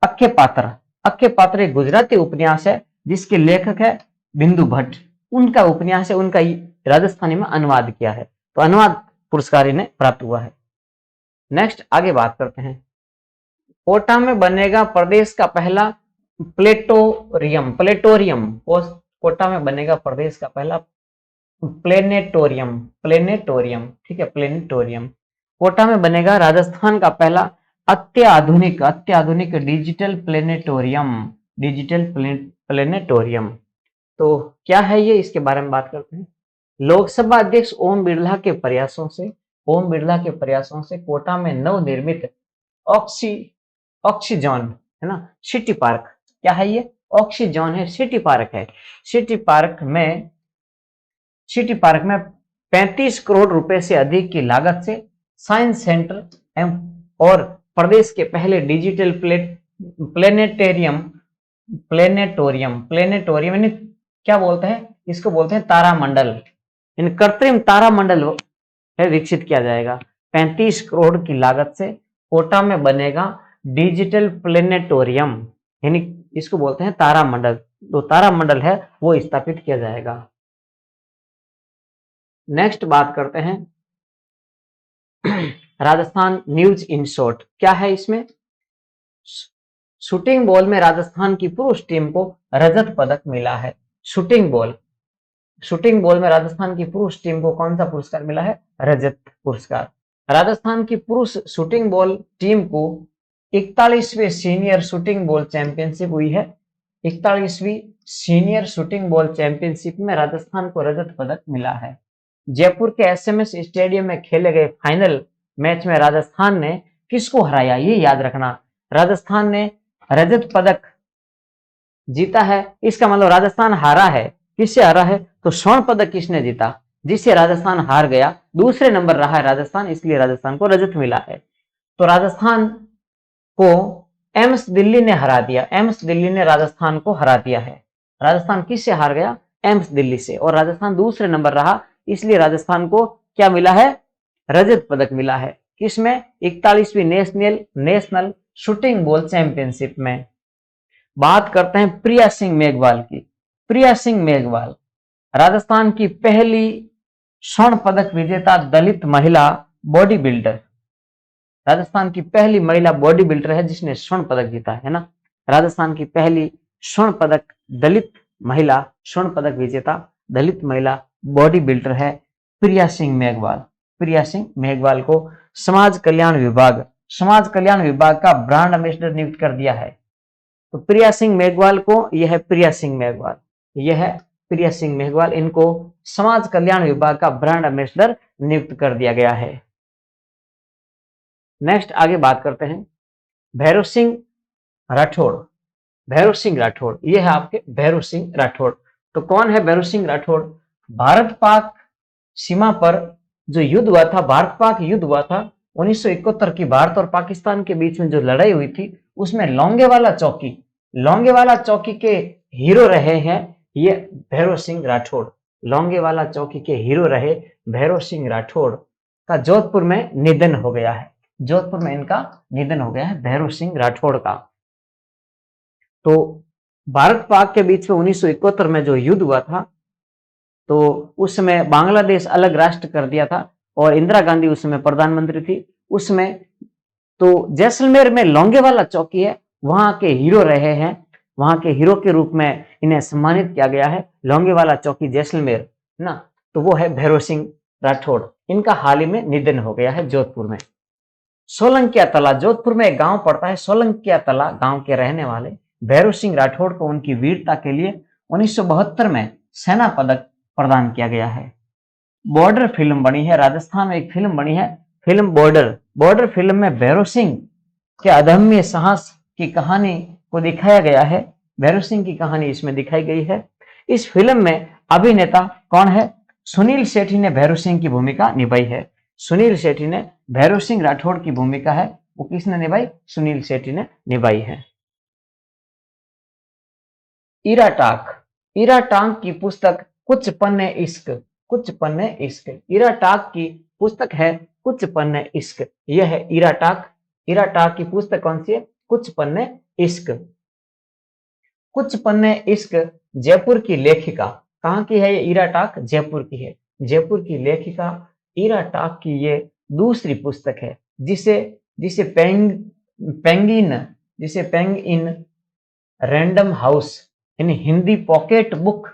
अक्खे पात्र, अक्के पात्र एक गुजराती उपन्यास है जिसके लेखक है बिंदु भट्ट। उनका उपन्यास है, उनका राजस्थानी में अनुवाद किया है, तो अनुवाद पुरस्कार इन्हें प्राप्त हुआ है। नेक्स्ट आगे बात करते हैं। कोटा में बनेगा प्रदेश का पहला प्लेटोरियम। प्लेटोरियम कोटा में बनेगा प्रदेश का पहला प्लेनेटोरियम। प्लेनेटोरियम, ठीक है, प्लेनेटोरियम कोटा में बनेगा राजस्थान का पहला अत्याधुनिक डिजिटल प्लेनेटोरियम। डिजिटल प्लेनेटोरियम तो क्या है ये, इसके बारे में बात करते हैं। लोकसभा अध्यक्ष ओम बिरला के प्रयासों से कोटा में नवनिर्मित ऑक्सीजोन है ना, सिटी पार्क, क्या है ये, ऑक्सीजोन है, सिटी पार्क है। सिटी पार्क में 35 करोड़ रुपए से अधिक की लागत से साइंस सेंटर और प्रदेश के पहले डिजिटल प्लेनेटोरियम यानी क्या बोलते हैं इसको, बोलते हैं तारामंडल, इन कृत्रिम तारामंडल विकसित किया जाएगा। 35 करोड़ की लागत से कोटा में बनेगा डिजिटल प्लेनेटोरियम, यानी इसको बोलते हैं तारामंडल। तो तारामंडल है वो स्थापित किया जाएगा। नेक्स्ट बात करते हैं राजस्थान न्यूज इन शॉर्ट, क्या है इसमें। शूटिंग बॉल में राजस्थान की पुरुष टीम को रजत पदक मिला है। शूटिंग बॉल में राजस्थान की पुरुष टीम को कौन सा पुरस्कार मिला है, रजत पुरस्कार। राजस्थान की पुरुष शूटिंग बॉल टीम को 41वीं सीनियर शूटिंग बॉल चैंपियनशिप हुई है। 41वीं सीनियर शूटिंग बॉल चैंपियनशिप में राजस्थान को रजत पदक मिला है। जयपुर के एसएमएस स्टेडियम में खेले गए फाइनल मैच में राजस्थान ने किसको हराया, ये याद रखना। राजस्थान ने रजत पदक जीता है, इसका मतलब राजस्थान हारा है। किससे हारा है, तो स्वर्ण पदक किसने जीता, जिससे राजस्थान हार गया, दूसरे नंबर रहा है राजस्थान, इसलिए राजस्थान को रजत मिला है। तो राजस्थान को एम्स दिल्ली ने हरा दिया, एम्स दिल्ली ने राजस्थान को हरा दिया है। राजस्थान किससे हार गया, एम्स दिल्ली से, और राजस्थान दूसरे नंबर रहा, इसलिए राजस्थान को क्या मिला है, रजत पदक मिला है। किसमें, 41वीं नेशनल शूटिंग बॉल चैंपियनशिप में। बात करते हैं प्रिया सिंह मेघवाल की। प्रिया सिंह मेघवाल राजस्थान की पहली स्वर्ण पदक विजेता दलित महिला बॉडी बिल्डर। राजस्थान की पहली महिला बॉडी बिल्डर है जिसने स्वर्ण पदक जीता है ना। राजस्थान की पहली स्वर्ण पदक दलित महिला स्वर्ण पदक विजेता दलित महिला बॉडी बिल्डर है प्रिया सिंह मेघवाल। प्रिया सिंह मेघवाल को समाज कल्याण विभाग का ब्रांड एम्बेसडर नियुक्त कर दिया है। तो प्रिया सिंह मेघवाल को, यह है प्रिया सिंह मेघवाल, यह है प्रिया सिंह मेघवाल, इनको समाज कल्याण विभाग का ब्रांड एम्बेसडर नियुक्त कर दिया गया है। नेक्स्ट आगे बात करते हैं भैरव सिंह राठौड़। भैरव सिंह राठौड़, यह है आपके भैरव सिंह राठौड़। तो कौन है भैरव सिंह राठौड़, भारत पाक सीमा पर जो युद्ध हुआ था, भारत पाक युद्ध हुआ था 1971 की, भारत और पाकिस्तान के बीच में जो लड़ाई हुई थी, उसमें लोंगेवाला चौकी के हीरो रहे हैं ये भैरव सिंह राठौड़। लोंगेवाला चौकी के हीरो रहे भैरव सिंह राठौड़ का जोधपुर में निधन हो गया है। जोधपुर में इनका निधन हो गया है भैरव सिंह राठौड़ का। तो भारत पाक के बीच में 1971 में जो युद्ध हुआ था, तो उस समय बांग्लादेश अलग राष्ट्र कर दिया था और इंदिरा गांधी उस समय प्रधानमंत्री थी उसमें। तो जैसलमेर में लोंगेवाला चौकी है, वहां के हीरो रहे हैं, वहां के हीरो के रूप में इन्हें सम्मानित किया गया है, लोंगेवाला चौकी जैसलमेर ना। तो वो है भैरव सिंह राठौड़, इनका हाल ही में निधन हो गया है जोधपुर में। सोलंकिया तला, जोधपुर में एक गांव पड़ता है सोलंकिया तला, गांव के रहने वाले भैरव सिंह राठौड़ को उनकी वीरता के लिए 1972 में सेना पदक प्रदान किया गया है। बॉर्डर फिल्म बनी है, राजस्थान में एक फिल्म बनी है, फिल्म बॉर्डर फिल्म में भैरव सिंह के अदम्य साहस की कहानी को दिखाया गया है। भैरव सिंह की कहानी इसमें दिखाई गई है। इस फिल्म में अभिनेता कौन है, सुनील शेट्टी ने भैरव सिंह की भूमिका निभाई है। सुनील शेट्टी ने भैरव सिंह राठौड़ की भूमिका है वो किसने निभाई, सुनील शेट्टी ने निभाई है। इरा टांग की पुस्तक कुछ पन्ने इश्क। इरा टाक की पुस्तक है कुछ पन्ने इश्क, यह है इरा टाक की पुस्तक कौन सी है, कुछ पन्ने इश्क। कुछ पन्ने इश्क जयपुर की लेखिका, कहाँ की है ये? इरा टाक जयपुर की है। जयपुर की लेखिका इरा टाक की ये दूसरी पुस्तक है, जिसे जिसे पेंग पेंगिन जिसे पेंग इन रैंडम हाउस यानी हिंदी पॉकेट बुक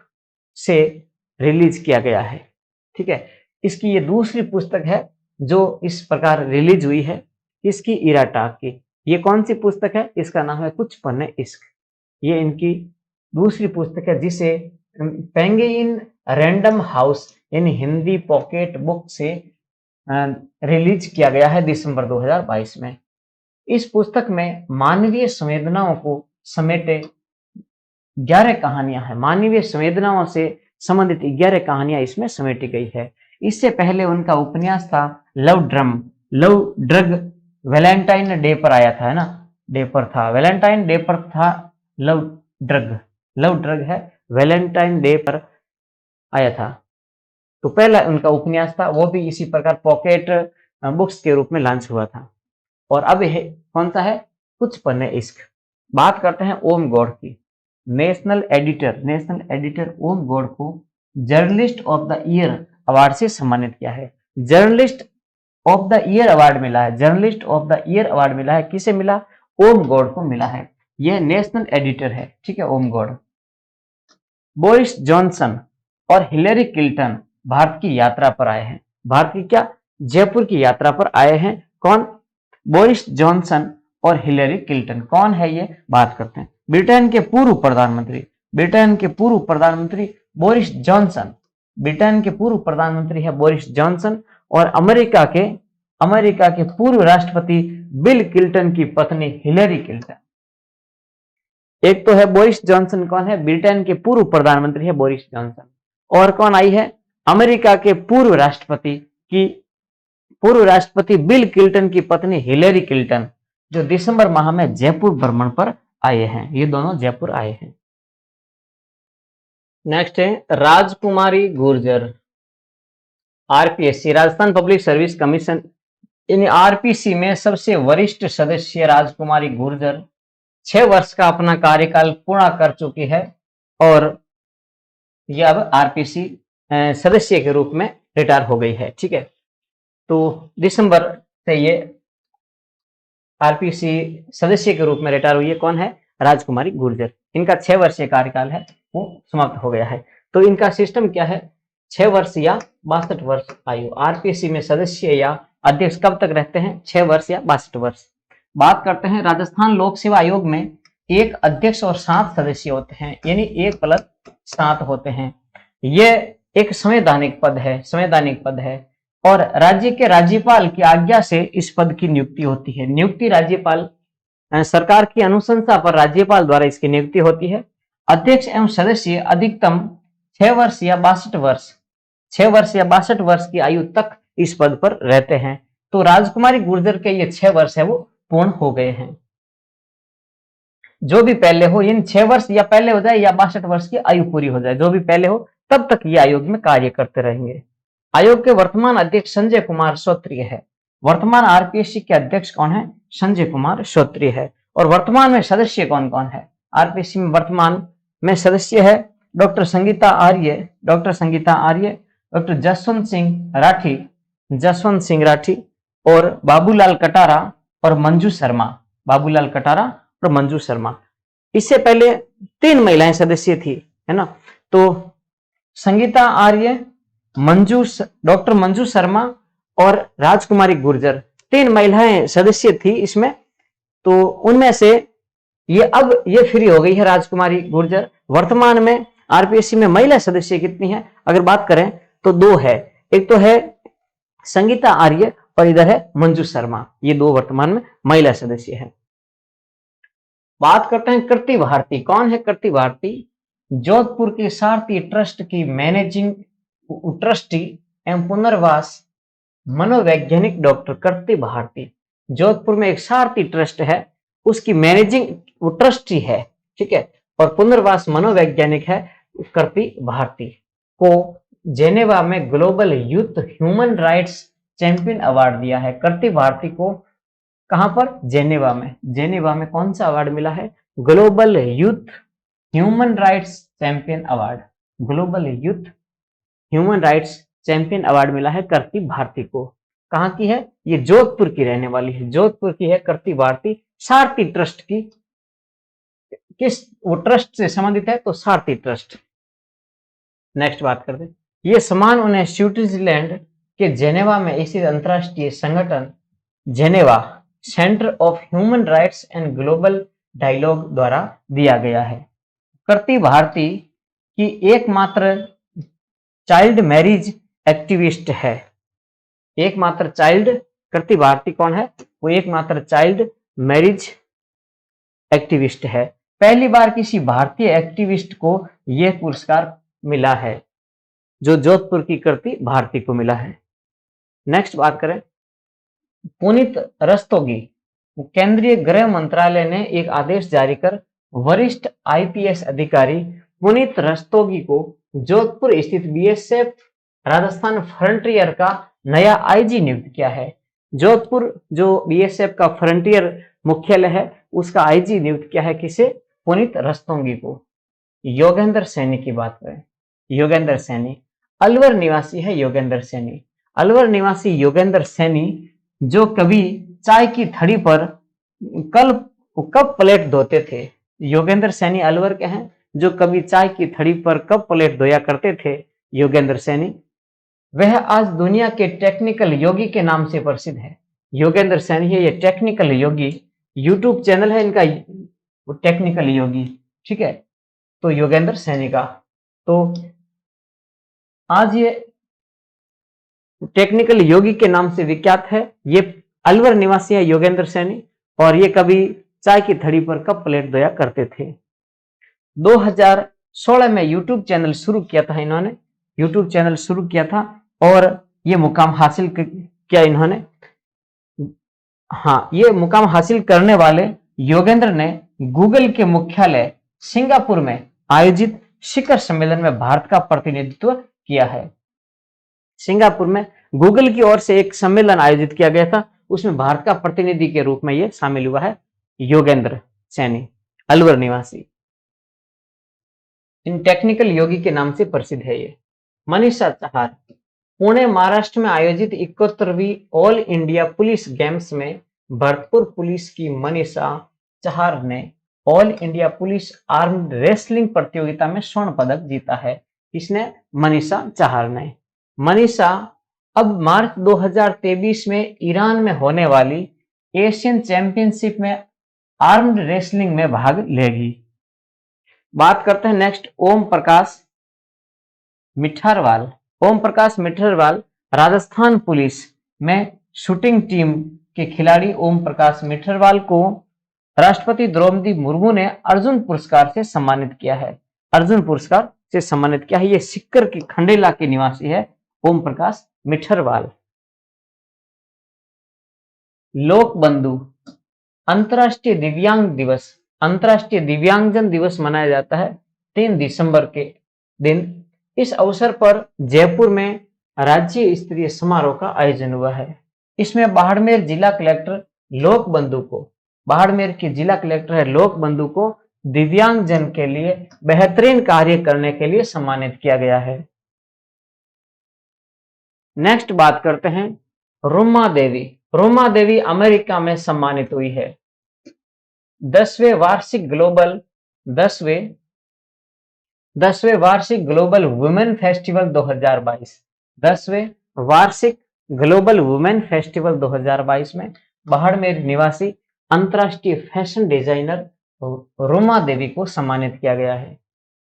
से रिलीज किया गया है। ठीक है, इसकी ये दूसरी पुस्तक है जो इस प्रकार रिलीज हुई है। इसकी इरा टाक की ये कौन सी पुस्तक है? इसका नाम है कुछ पन्ने इश्क। ये इनकी दूसरी पुस्तक है, जिसे पेंगुइन रैंडम हाउस यानी हिंदी पॉकेट बुक से रिलीज किया गया है दिसंबर 2022 में। इस पुस्तक में मानवीय संवेदनाओं को समेटे 11 कहानियां हैं। मानवीय संवेदनाओं से संबंधित 11 कहानियां इसमें समेटी गई है। इससे पहले उनका उपन्यास था लव ड्रग, वैलेंटाइन डे पर आया था, है ना, डे पर था, वैलेंटाइन डे पर था लव ड्रग है, वैलेंटाइन डे पर आया था। तो पहला उनका उपन्यास था, वो भी इसी प्रकार पॉकेट बुक्स के रूप में लॉन्च हुआ था। और अब कौन सा है? कुछ पन्ने इश्क। बात करते हैं ओम गौड़ की। नेशनल एडिटर ओम गौड़ को journalist of the year award से सम्मानित किया है। Journalist of the year award मिला है, journalist of the year award मिला है। किसे मिला? ओम गौड़ को मिला है। यह नेशनल एडिटर है, ठीक है, ओम गौड़। बोरिस जॉनसन और हिलेरी क्लिंटन भारत की यात्रा पर आए हैं। भारत की क्या? जयपुर की यात्रा पर आए हैं। कौन? बोरिस जॉनसन और हिलेरी क्लिंटन। कौन है ये? बात करते हैं। ब्रिटेन के पूर्व प्रधानमंत्री बोरिस जॉनसन, ब्रिटेन के पूर्व प्रधानमंत्री है बोरिस जॉनसन, और अमेरिका के पूर्व राष्ट्रपति बिल क्लिंटन की पत्नी हिलेरी क्लिंटन। एक तो है बोरिस जॉनसन, कौन है? ब्रिटेन के पूर्व प्रधानमंत्री है बोरिस जॉनसन। और कौन आई है? अमेरिका के पूर्व राष्ट्रपति बिल क्लिंटन की पत्नी हिलेरी क्लिंटन, जो दिसंबर माह में जयपुर भ्रमण पर आए हैं। ये दोनों जयपुर आए हैं। नेक्स्ट है Rajkumari Gurjar, RPSC, Rajasthan public service commission. इन आरपीसी में सबसे वरिष्ठ सदस्य राजकुमारी गुर्जर 6 वर्ष का अपना कार्यकाल पूरा कर चुकी है, और यह अब आरपीसी सदस्य के रूप में रिटायर हो गई है। ठीक है, तो दिसंबर से ये आरपीसी सदस्य के रूप में रिटायर हुई है। कौन है? राजकुमारी गुर्जर। इनका 6 वर्षीय कार्यकाल है, वो समाप्त हो गया है। तो इनका सिस्टम क्या है? 6 वर्ष या 62 वर्ष आयु। आरपीसी में सदस्य या अध्यक्ष कब तक रहते हैं? 6 वर्ष या 62 वर्ष। बात करते हैं राजस्थान लोक सेवा आयोग में एक अध्यक्ष और 7 सदस्य होते हैं, यानी 1 + 7 होते हैं। यह एक संवैधानिक पद है, और राज्य के राज्यपाल की आज्ञा से इस पद की नियुक्ति होती है। नियुक्ति राज्यपाल, सरकार की अनुशंसा पर राज्यपाल द्वारा इसकी नियुक्ति होती है। अध्यक्ष एवं सदस्य अधिकतम 6 वर्ष या 62 वर्ष की आयु तक इस पद पर रहते हैं। तो राजकुमारी गुर्जर के ये 6 वर्ष है वो पूर्ण हो गए हैं। जो भी पहले हो, इन 6 वर्ष या पहले हो जाए या 62 वर्ष की आयु पूरी हो जाए, जो भी पहले हो, तब तक ये आयोग में कार्य करते रहेंगे। आयोग के वर्तमान अध्यक्ष संजय कुमार श्रोत्रिय है। वर्तमान आरपीएससी के अध्यक्ष कौन है? संजय कुमार श्रोत्रिय है। और वर्तमान में सदस्य कौन कौन है? आरपीएससी में वर्तमान में सदस्य है डॉक्टर संगीता आर्य, डॉक्टर जसवंत सिंह राठी और बाबूलाल कटारा और मंजू शर्मा। इससे पहले 3 महिलाएं सदस्य थी, है ना। तो संगीता आर्य, डॉक्टर मंजू शर्मा और राजकुमारी गुर्जर, 3 महिलाएं सदस्य थी इसमें। तो उनमें से ये फ्री हो गई है राजकुमारी गुर्जर। वर्तमान में आरपीएससी में महिला सदस्य कितनी है अगर बात करें तो 2 है। एक तो है संगीता आर्य और इधर है मंजू शर्मा। ये 2 वर्तमान में महिला सदस्य है। बात करते हैं कृति भारती। कौन है कृति भारती? जोधपुर के सारथी ट्रस्ट की मैनेजिंग ट्रस्टी एवं पुनर्वास मनोवैज्ञानिक डॉक्टर कृति भारती। जोधपुर में एक सारथी ट्रस्ट है, उसकी मैनेजिंग ट्रस्टी है, ठीक है, और पुनर्वास मनोवैज्ञानिक है। कृति भारती को जेनेवा में global youth human rights champion award दिया है। कृति भारती को कहां पर? जेनेवा में कौन सा अवार्ड मिला है? Global youth human rights champion award, global youth human rights champion award मिला है कृति भारती को। कहाँ की है? ये जोधपुर की रहने वाली है, जोधपुर की है कृति भारती, सारथी ट्रस्ट की। किस वो ट्रस्ट से संबंधित है? तो सारथी ट्रस्ट। नेक्स्ट बात करते हैं, ये सम्मान उन्हें स्विट्जरलैंड के जेनेवा में स्थित अंतरराष्ट्रीय संगठन Geneva centre of human rights and global dialogue द्वारा दिया गया है। कृति भारती की एकमात्र चाइल्ड मैरिज एक्टिविस्ट है। एकमात्र चाइल्ड, कृति भारती कौन है? वो एकमात्र चाइल्ड मैरिज एक्टिविस्ट है। पहली बार किसी भारतीय एक्टिविस्ट को यह पुरस्कार मिला है, जो जोधपुर की कृति भारती को मिला है। नेक्स्ट बात करें, पुनीत रस्तोगी, केंद्रीय गृह मंत्रालय ने एक आदेश जारी कर वरिष्ठ आईपीएस अधिकारी पुनीत रस्तोगी को जोधपुर स्थित बीएसएफ राजस्थान फ्रंटियर का नया आईजी नियुक्त किया है। जोधपुर जो बीएसएफ का फ्रंटियर मुख्यालय है, उसका आईजी नियुक्त किया है किसे? पुनीत रस्तोगी को। योगेंद्र सैनी की बात करें, योगेंद्र सैनी अलवर निवासी है। योगेंद्र सैनी, अलवर निवासी योगेंद्र सैनी जो कभी चाय की थड़ी पर कप प्लेट धोते थे। योगेंद्र सैनी अलवर के हैं, जो कभी चाय की थड़ी पर कप प्लेट धोया करते थे। योगेंद्र सैनी, वह आज दुनिया के टेक्निकल योगी के नाम से प्रसिद्ध है। योगेंद्र सैनी है ये टेक्निकल योगी, यूट्यूब चैनल है इनका वो टेक्निकल योगी, ठीक है। तो योगेंद्र सैनी का, तो आज ये टेक्निकल योगी के नाम से विख्यात है। ये अलवर निवासी है योगेंद्र सैनी, और ये कभी चाय की थड़ी पर कप प्लेट धोया करते थे। 2016 में यूट्यूब चैनल शुरू किया था इन्होंने, यूट्यूब चैनल शुरू किया था और ये मुकाम हासिल किया इन्होंने। हाँ, ये मुकाम हासिल करने वाले योगेंद्र ने गूगल के मुख्यालय सिंगापुर में आयोजित शिखर सम्मेलन में भारत का प्रतिनिधित्व किया है। सिंगापुर में गूगल की ओर से एक सम्मेलन आयोजित किया गया था, उसमें भारत का प्रतिनिधि के रूप में ये शामिल हुआ है। योगेंद्र सैनी अलवर निवासी, इन टेक्निकल योगी के नाम से प्रसिद्ध है ये। मनीषा चहार, पुणे महाराष्ट्र में आयोजित 71वीं ऑल इंडिया पुलिस गेम्स में भरतपुर पुलिस की मनीषा चहार ने all India police armed wrestling प्रतियोगिता में स्वर्ण पदक जीता है। किसने? मनीषा चहार ने। मनीषा अब मार्च 2023 में ईरान में होने वाली एशियन चैंपियनशिप में आर्म्ड रेसलिंग में भाग लेगी। बात करते हैं नेक्स्ट, ओम प्रकाश मिठारवाल। ओम प्रकाश मिठारवाल राजस्थान पुलिस में शूटिंग टीम के खिलाड़ी ओम प्रकाश मिठारवाल को राष्ट्रपति द्रौपदी मुर्मू ने अर्जुन पुरस्कार से सम्मानित किया है। अर्जुन पुरस्कार से सम्मानित किया है। ये सिक्कर की खंडेला के निवासी है ओम प्रकाश मिठारवाल। लोक बंधु, अंतरराष्ट्रीय दिव्यांग दिवस, अंतरराष्ट्रीय दिव्यांगजन दिवस मनाया जाता है 3 दिसंबर के दिन। इस अवसर पर जयपुर में राज्य स्तरीय समारोह का आयोजन हुआ है। इसमें बाड़मेर जिला कलेक्टर लोक बंधु को, बाड़मेर के जिला कलेक्टर है लोक बंधु को दिव्यांगजन के लिए बेहतरीन कार्य करने के लिए सम्मानित किया गया है। नेक्स्ट बात करते हैं रुमा देवी। रुमा देवी अमेरिका में सम्मानित हुई है। 10वें वार्षिक ग्लोबल वुमेन फेस्टिवल 2022, 10वें वार्षिक ग्लोबल वुमेन फेस्टिवल 2022 में बाड़मेर निवासी अंतरराष्ट्रीय फैशन डिजाइनर रुमा देवी को सम्मानित किया गया है।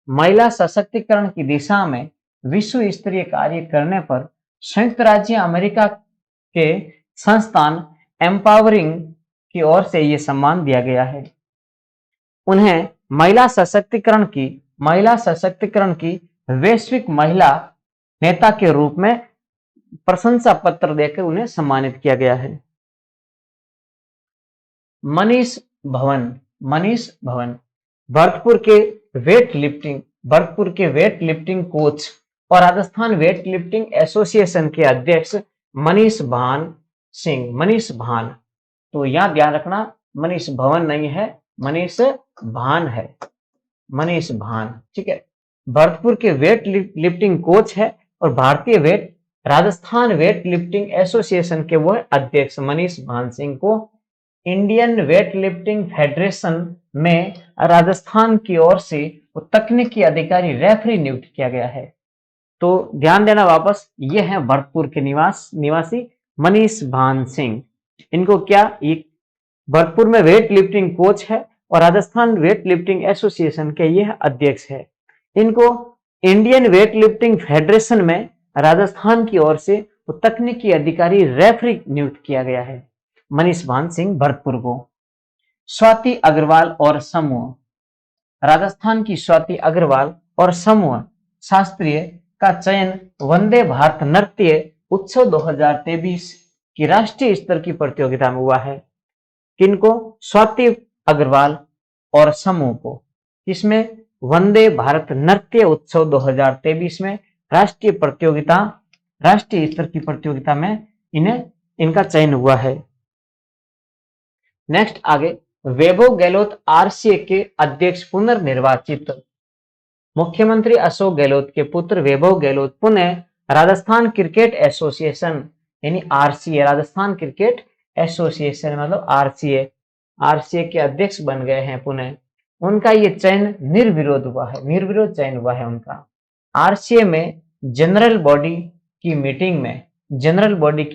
महिला सशक्तिकरण की दिशा में विश्व स्तरीय कार्य करने पर संयुक्त राज्य अमेरिका के संस्थान एम्पावरिंग की ओर से यह सम्मान दिया गया है। उन्हें महिला सशक्तिकरण की वैश्विक महिला नेता के रूप में प्रशंसा पत्र देकर उन्हें सम्मानित किया गया है। मनीष भवन भरतपुर के वेट लिफ्टिंग कोच और राजस्थान वेट लिफ्टिंग एसोसिएशन के अध्यक्ष मनीष भान। तो यहां ध्यान रखना, मनीष भवन नहीं है, मनीष भान है। मनीष भान, ठीक है। भरतपुर के वेट लिफ्टिंग कोच है और भारतीय राजस्थान वेट लिफ्टिंग एसोसिएशन के वो अध्यक्ष मनीष भान सिंह को इंडियन वेट लिफ्टिंग फेडरेशन में राजस्थान की ओर से तकनीकी अधिकारी रेफरी नियुक्त किया गया है। तो ध्यान देना वापस, ये है भरतपुर के निवासी मनीष भान सिंह। इनको क्या, ये भरतपुर में वेट लिफ्टिंग कोच है और राजस्थान वेट लिफ्टिंग एसोसिएशन के ये अध्यक्ष है। इनको इंडियन वेट लिफ्टिंग फेडरेशन में राजस्थान की ओर से तकनीकी अधिकारी रेफरी नियुक्त किया गया है मनीष भान सिंह भरतपुर को। स्वाति अग्रवाल और समूह, राजस्थान की स्वाति अग्रवाल और समूह शास्त्रीय का चयन वंदे भारत नृत्य उत्सव 2023 की राष्ट्रीय स्तर की प्रतियोगिता में हुआ है। किनको, स्वाति अग्रवाल और समूह को, इसमें वंदे भारत नृत्य उत्सव 2023 में राष्ट्रीय स्तर की प्रतियोगिता में इनका चयन हुआ है। नेक्स्ट आगे, वैभव गहलोत आरसीए के अध्यक्ष पुनर्निर्वाचित। मुख्यमंत्री अशोक गहलोत के पुत्र वैभव गहलोत पुनः राजस्थान क्रिकेट एसोसिएशन यानी आरसीए, राजस्थान क्रिकेट एसोसिएशन मतलब आरसीए के अध्यक्ष बन गए हैं पुनः। उनका ये चयन निर्विरोध हुआ चयन हुआ है उनका। आरसीए में जनरल बॉडी की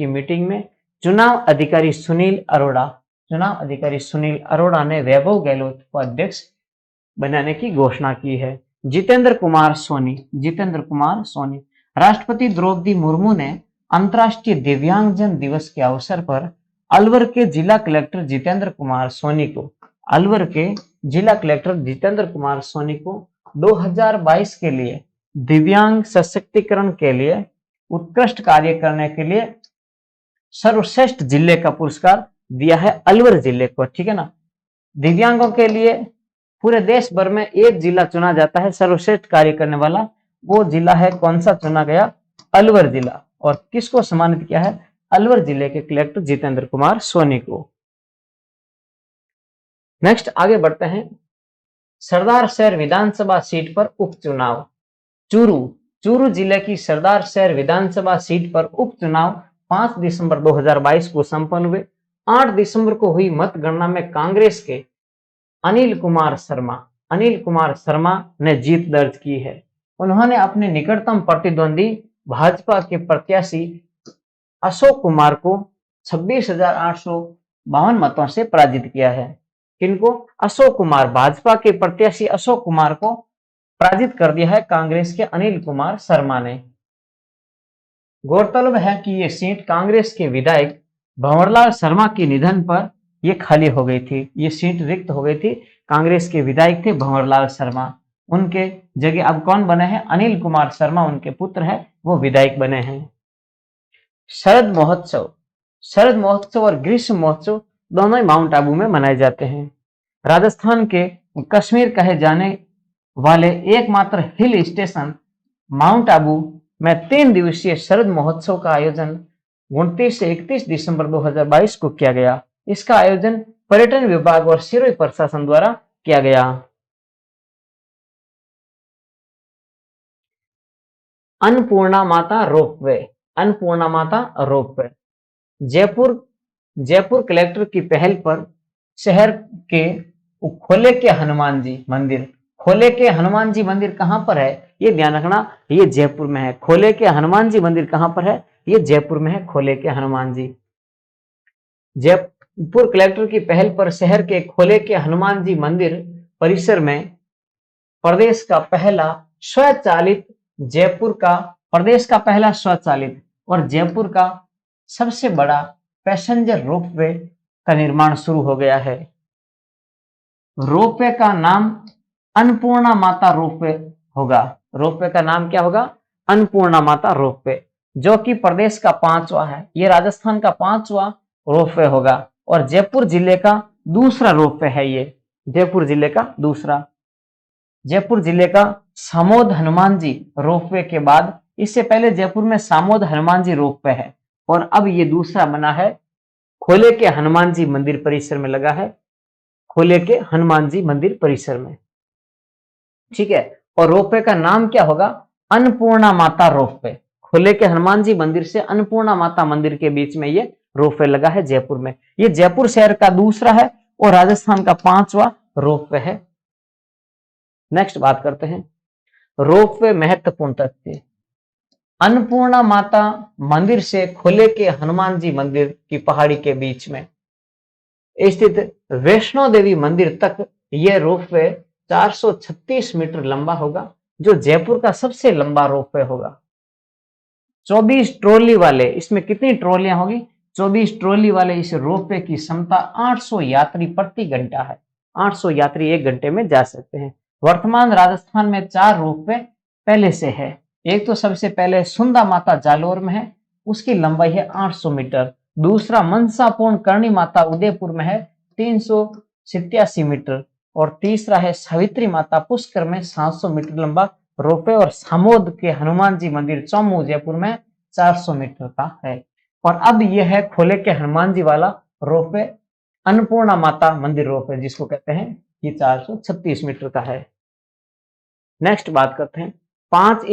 मीटिंग में चुनाव अधिकारी सुनील अरोड़ा ने वैभव गहलोत को अध्यक्ष बनाने की घोषणा की है। जितेंद्र कुमार सोनी, राष्ट्रपति द्रौपदी मुर्मू ने अंतर्राष्ट्रीय दिव्यांगजन दिवस के अवसर पर अलवर के जिला कलेक्टर जितेंद्र कुमार सोनी को 2022 के लिए दिव्यांग सशक्तिकरण के लिए उत्कृष्ट कार्य करने के लिए सर्वश्रेष्ठ जिले का पुरस्कार दिया है अलवर जिले को, ठीक है ना। दिव्यांगों के लिए पूरे देश भर में एक जिला चुना जाता है सर्वश्रेष्ठ कार्य करने वाला, वो जिला है कौन सा चुना गया, अलवर जिला। और किसको सम्मानित किया है, अलवर जिले के कलेक्टर जितेंद्र कुमार सोनी को। नेक्स्ट आगे बढ़ते हैं, सरदार शहर विधानसभा सीट पर उपचुनाव। चूरू जिले की सरदार शहर विधानसभा सीट पर उपचुनाव 5 दिसंबर 2022 को संपन्न हुए। 8 दिसंबर को हुई मतगणना में कांग्रेस के अनिल कुमार शर्मा ने जीत दर्ज की है। उन्होंने अपने निकटतम प्रतिद्वंदी भाजपा के प्रत्याशी अशोक कुमार को 26,852 मतों से पराजित किया है। किनको, अशोक कुमार, भाजपा के प्रत्याशी अशोक कुमार को पराजित कर दिया है कांग्रेस के अनिल कुमार शर्मा ने। गौरतलब है कि ये सीट कांग्रेस के विधायक भंवरलाल शर्मा के निधन पर ये खाली हो गई थी, ये सीट रिक्त हो गई थी। कांग्रेस के विधायक थे भंवरलाल शर्मा, उनके जगह अब कौन बने हैं, अनिल कुमार शर्मा, उनके पुत्र हैं, वो विधायक बने हैं। शरद महोत्सव और ग्रीष्म महोत्सव दोनों ही माउंट आबू में मनाए जाते हैं। राजस्थान के कश्मीर कहे जाने वाले एकमात्र हिल स्टेशन माउंट आबू में 3 दिवसीय शरद महोत्सव का आयोजन 29 से 31 दिसंबर 2022 को किया गया। इसका आयोजन पर्यटन विभाग और सिरोही प्रशासन द्वारा किया गया। अन्नपूर्णा माता रोपवे। जयपुर कलेक्टर की पहल पर शहर के खोले के हनुमान जी मंदिर कहां पर है, ये ध्यान रखना, ये जयपुर में है। खोले के हनुमान जी मंदिर कहां पर है, ये जयपुर में है खोले के हनुमान जी। जयपुर कलेक्टर की पहल पर शहर के खोले के हनुमान जी मंदिर परिसर में प्रदेश का पहला स्वचालित और जयपुर का सबसे बड़ा पैसेंजर रोपवे का निर्माण शुरू हो गया है। रोपवे का नाम अन्नपूर्णा माता रोपवे होगा। रोपवे का नाम क्या होगा, अन्नपूर्णा माता रोपवे, जो कि प्रदेश का 5वां है। ये राजस्थान का 5वां रोपवे होगा और जयपुर जिले का दूसरा रोपवे है। ये जयपुर जिले का दूसरा, जयपुर जिले का सामोद हनुमान जी रोपवे के बाद, इससे पहले जयपुर में सामोद हनुमान जी रोपवे है और अब ये दूसरा बना है, खोले के हनुमान जी मंदिर परिसर में लगा है, खोले के हनुमान जी मंदिर परिसर में। ठीक है। और रोपवे का नाम क्या होगा? अन्नपूर्णा माता रोपवे। खुले के हनुमान जी मंदिर से अन्नपूर्णा माता मंदिर के बीच में ये रोपवे लगा है जयपुर में। ये जयपुर शहर का दूसरा है और राजस्थान का 5वां रोपवे है। नेक्स्ट बात करते हैं रोपवे महत्वपूर्ण तथ्य। अन्नपूर्णा माता मंदिर से खुले के हनुमान जी मंदिर की पहाड़ी के बीच में स्थित वैष्णो देवी मंदिर तक यह रोपवे 436 मीटर लंबा होगा, जो जयपुर का सबसे लंबा रोपवे होगा। 24 ट्रॉली वाले, इसमें कितनी ट्रॉलियां होगी? 24 ट्रॉली वाले इस रोपवे की क्षमता 800 यात्री प्रति घंटा है। 800 यात्री एक घंटे में जा सकते हैं। वर्तमान राजस्थान में 4 रोपवे पहले से है। एक तो सबसे पहले सुंदा माता जालोर में है, उसकी लंबाई है 800 मीटर। दूसरा मनसापूर्ण करणी माता उदयपुर में है 387 मीटर। और तीसरा है सावित्री माता पुष्कर में 700 मीटर लंबा रोपवे। और सामोद के हनुमान जी मंदिर चौमू जयपुर में 400 मीटर का है। और अब यह है खोले के हनुमान जी वाला रोपवे, अन्नपूर्णा माता मंदिर रोपवे जिसको कहते हैं, ये 436 मीटर का है। नेक्स्ट बात करते हैं 5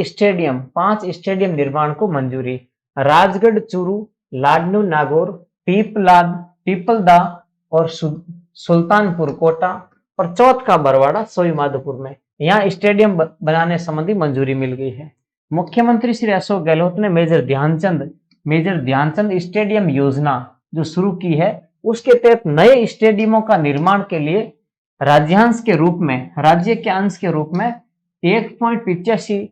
स्टेडियम निर्माण को मंजूरी। राजगढ़ चूरू, लाडनू नागौर, पीपलदा और सुल्तानपुर कोटा और चौथ का बरवाड़ा सोईमाधोपुर में यहाँ स्टेडियम बनाने संबंधी मंजूरी मिल गई है। मुख्यमंत्री श्री अशोक गहलोत ने मेजर ध्यानचंद स्टेडियम योजना जो शुरू की है, उसके तहत नए स्टेडियमों का निर्माण के लिए राज्य के अंश के रूप में 1.85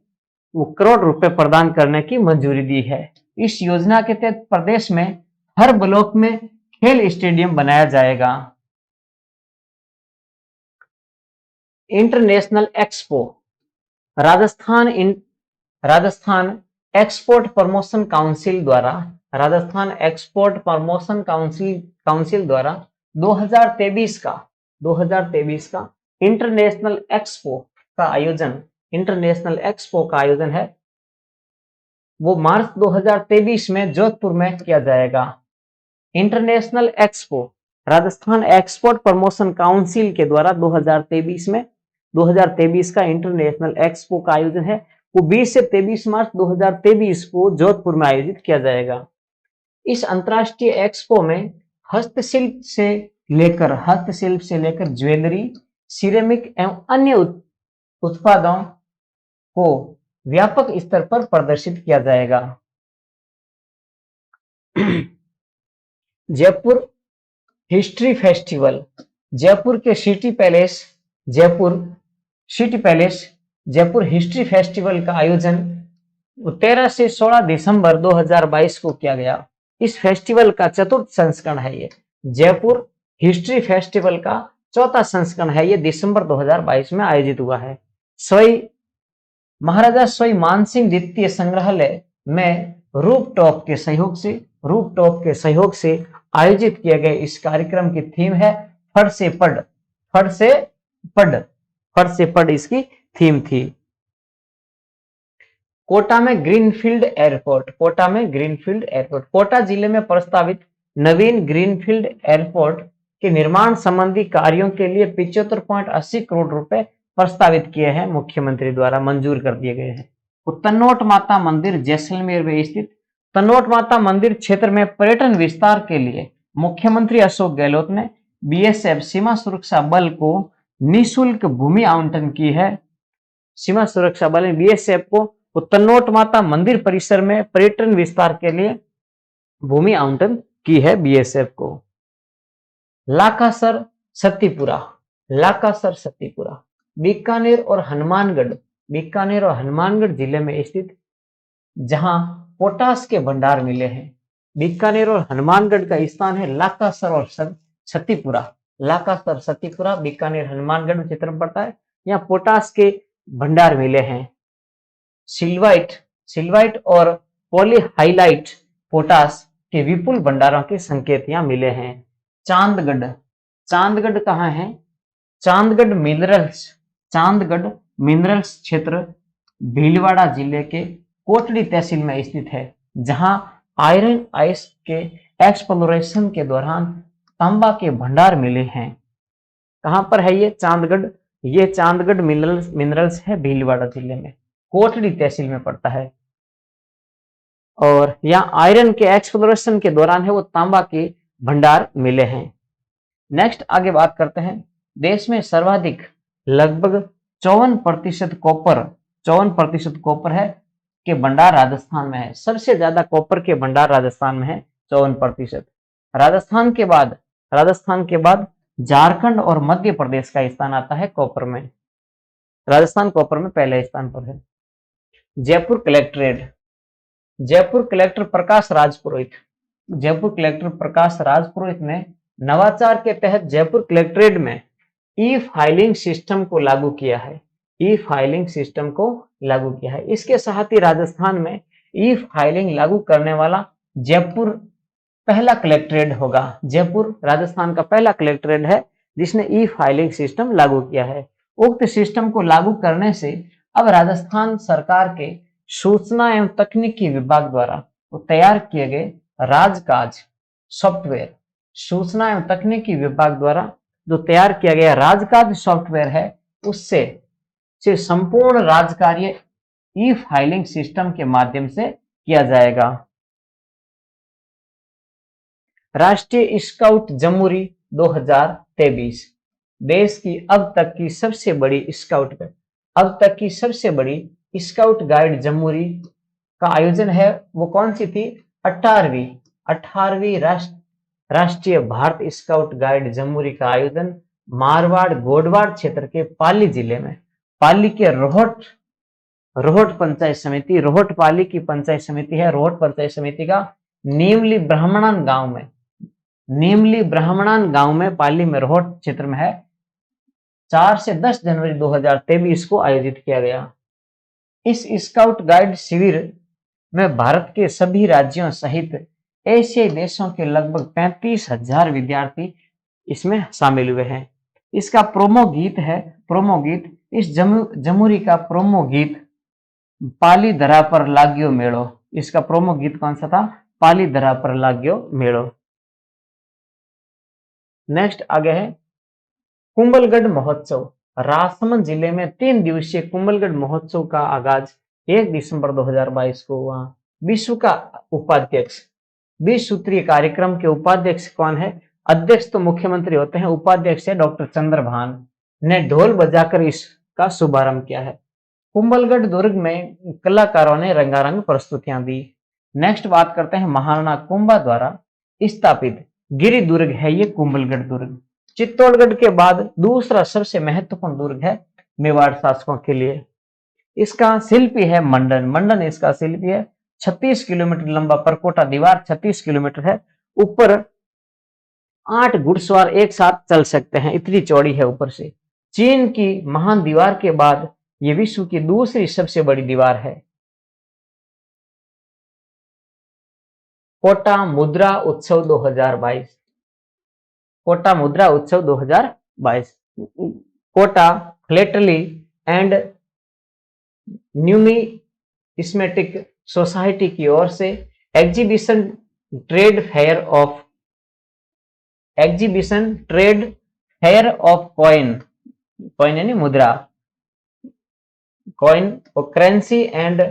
करोड़ रुपए प्रदान करने की मंजूरी दी है। इस योजना के तहत प्रदेश में हर ब्लॉक में खेल स्टेडियम बनाया जाएगा। International expo, Rajasthan export promotion council द्वारा 2023 का इंटरनेशनल एक्सपो का आयोजन है, वो मार्च 2023 में जोधपुर में किया जाएगा। International expo Rajasthan export promotion council के द्वारा 2023 का इंटरनेशनल एक्सपो का आयोजन है, वो 20 से 23 मार्च 2023 को जोधपुर में आयोजित किया जाएगा। इस अंतर्राष्ट्रीय एक्सपो में हस्तशिल्प से लेकर ज्वेलरी, सिरेमिक एवं अन्य उत्पादों को व्यापक स्तर पर प्रदर्शित किया जाएगा। Jaipur history festival, Jaipur history festival का आयोजन 13 से 16 दिसंबर 2022 को किया गया। इस फेस्टिवल का चतुर्थ संस्करण है ये। जयपुर हिस्ट्री फेस्टिवल का चौथा संस्करण है ये, दिसंबर 2022 में आयोजित हुआ है। महाराजा सोई मानसिंह द्वितीय संग्रहालय में रूपटॉप के सहयोग से आयोजित किए गए इस कार्यक्रम की थीम है फट से पढ़ इसकी थीम थी। कोटा में ग्रीनफील्ड एयरपोर्ट, कोटा जिले में प्रस्तावित नवीन ग्रीनफील्ड एयरपोर्ट के निर्माण संबंधी कार्यों के लिए 75.80 करोड़ रुपए प्रस्तावित किए हैं, मुख्यमंत्री द्वारा मंजूर कर दिए गए हैं। तन्नोट माता मंदिर जैसलमेर में स्थित तन्नोट माता मंदिर क्षेत्र में पर्यटन विस्तार के लिए मुख्यमंत्री अशोक गहलोत ने बीएसएफ सीमा सुरक्षा बल को निःशुल्क भूमि आवंटन की है। सीमा सुरक्षा बल ने बीएसएफ को तन्नोट माता मंदिर परिसर में पर्यटन विस्तार के लिए भूमि आवंटन की है बीएसएफ को। लाकासर सत्तीपुरा, बीकानेर और हनुमानगढ़ जिले में स्थित जहां पोटास के भंडार मिले हैं। बीकानेर और हनुमानगढ़ का स्थान है लाकासर और सत्तीपुरा। बीकानेर हनुमानगढ़ में क्षेत्र में पड़ता है। यहाँ पोटास के भंडार मिले हैं। सिल्वाइट और पॉलीहाइलाइट पोटास के विपुल भंडारों के संकेत यहाँ मिले हैं। चांदगढ़ कहाँ है? चांदगढ़ मिनरल्स क्षेत्र भीलवाड़ा जिले के कोटड़ी तहसील में स्थित है, जहां आयरन आइस के एक्सप्लोरेशन के दौरान तांबा के भंडार मिले हैं। कहां पर है ये? चांदगढ़ ये चांदगढ़ मिनरल्स है, भीलवाड़ा जिले में, कोटड़ी तहसील में पड़ता है। और यहाँ आयरन के एक्सप्लोरेशन के दौरान है वो तांबा के भंडार मिले हैं। नेक्स्ट आगे बात करते हैं, देश में सर्वाधिक लगभग 54% कॉपर है के भंडार राजस्थान में है। सबसे ज्यादा कॉपर के भंडार राजस्थान में है 54%। राजस्थान के बाद झारखंड और मध्य प्रदेश का स्थान आता है कॉपर में। राजस्थान कॉपर में पहले स्थान पर है। जयपुर कलेक्ट्रेट, जयपुर कलेक्टर प्रकाश राजपुरोहित ने नवाचार के तहत जयपुर कलेक्ट्रेट में ई फाइलिंग सिस्टम को लागू किया है। इसके साथ ही राजस्थान में ई फाइलिंग लागू करने वाला जयपुर पहला कलेक्ट्रेट होगा। जयपुर राजस्थान का पहला कलेक्ट्रेट है जिसने ई फाइलिंग सिस्टम लागू किया है। उक्त सिस्टम को लागू करने से अब राजस्थान सरकार के सूचना एवं तकनीकी विभाग द्वारा तैयार किए गए राजकाज सॉफ्टवेयर, सूचना एवं तकनीकी विभाग द्वारा जो तैयार किया गया राजकाज सॉफ्टवेयर है उससे संपूर्ण राजकार्य ई फाइलिंग सिस्टम के माध्यम से किया जाएगा। राष्ट्रीय स्काउट जमूरी 2023 देश की अब तक की सबसे बड़ी स्काउट गाइड जमूरी का आयोजन है। वो कौन सी थी? 18वीं राष्ट्रीय भारत स्काउट गाइड जमूरी का आयोजन मारवाड़ गोडवाड़ क्षेत्र के पाली जिले में, पाली के रोहट पंचायत समिति, रोहट पाली की पंचायत समिति है। रोहट पंचायत समिति का नीमली ब्राह्मणान गांव में पाली में रोहट क्षेत्र में है। 4 से 10 जनवरी 2023 को आयोजित किया गया। इस स्काउट गाइड शिविर में भारत के सभी राज्यों सहित एशियाई देशों के लगभग 35,000 विद्यार्थी इसमें शामिल हुए हैं। इसका प्रोमो गीत इस जमूरी का प्रोमो गीत पाली धरा पर लाग्यो मेड़ो। इसका प्रोमो गीत कौन सा था? पाली धरा पर लाग्यो मेड़ो। नेक्स्ट आगे है कुंभलगढ़ महोत्सव। राजसमंद जिले में 3 दिवसीय कुंभलगढ़ महोत्सव का आगाज 1 दिसंबर 2022 को हुआ। विश्व का उपाध्यक्ष, 20 सूत्रीय कार्यक्रम के उपाध्यक्ष कौन है? अध्यक्ष तो मुख्यमंत्री होते हैं, उपाध्यक्ष है डॉक्टर चंद्रभान ने ढोल बजाकर इसका शुभारंभ किया है। कुंभलगढ़ दुर्ग में कलाकारों ने रंगारंग प्रस्तुतियां दी। नेक्स्ट बात करते हैं महाराणा कुंभा द्वारा स्थापित गिरि दुर्ग है ये कुंभलगढ़ दुर्ग। चित्तौड़गढ़ के बाद दूसरा सबसे महत्वपूर्ण दुर्ग है मेवाड़ शासकों के लिए। इसका शिल्पी है मंडन इसका शिल्पी है। 36 किलोमीटर लंबा परकोटा दीवार 36 किलोमीटर है। ऊपर 8 घुड़सवार एक साथ चल सकते हैं, इतनी चौड़ी है ऊपर से। चीन की महान दीवार के बाद ये विश्व की दूसरी सबसे बड़ी दीवार है। कोटा मुद्रा उत्सव 2022, कोटा मुद्रा उत्सव 2022 Kota philately and numismatic society की ओर से exhibition trade fair of coin यानी मुद्रा, कॉइन और करेंसी एंड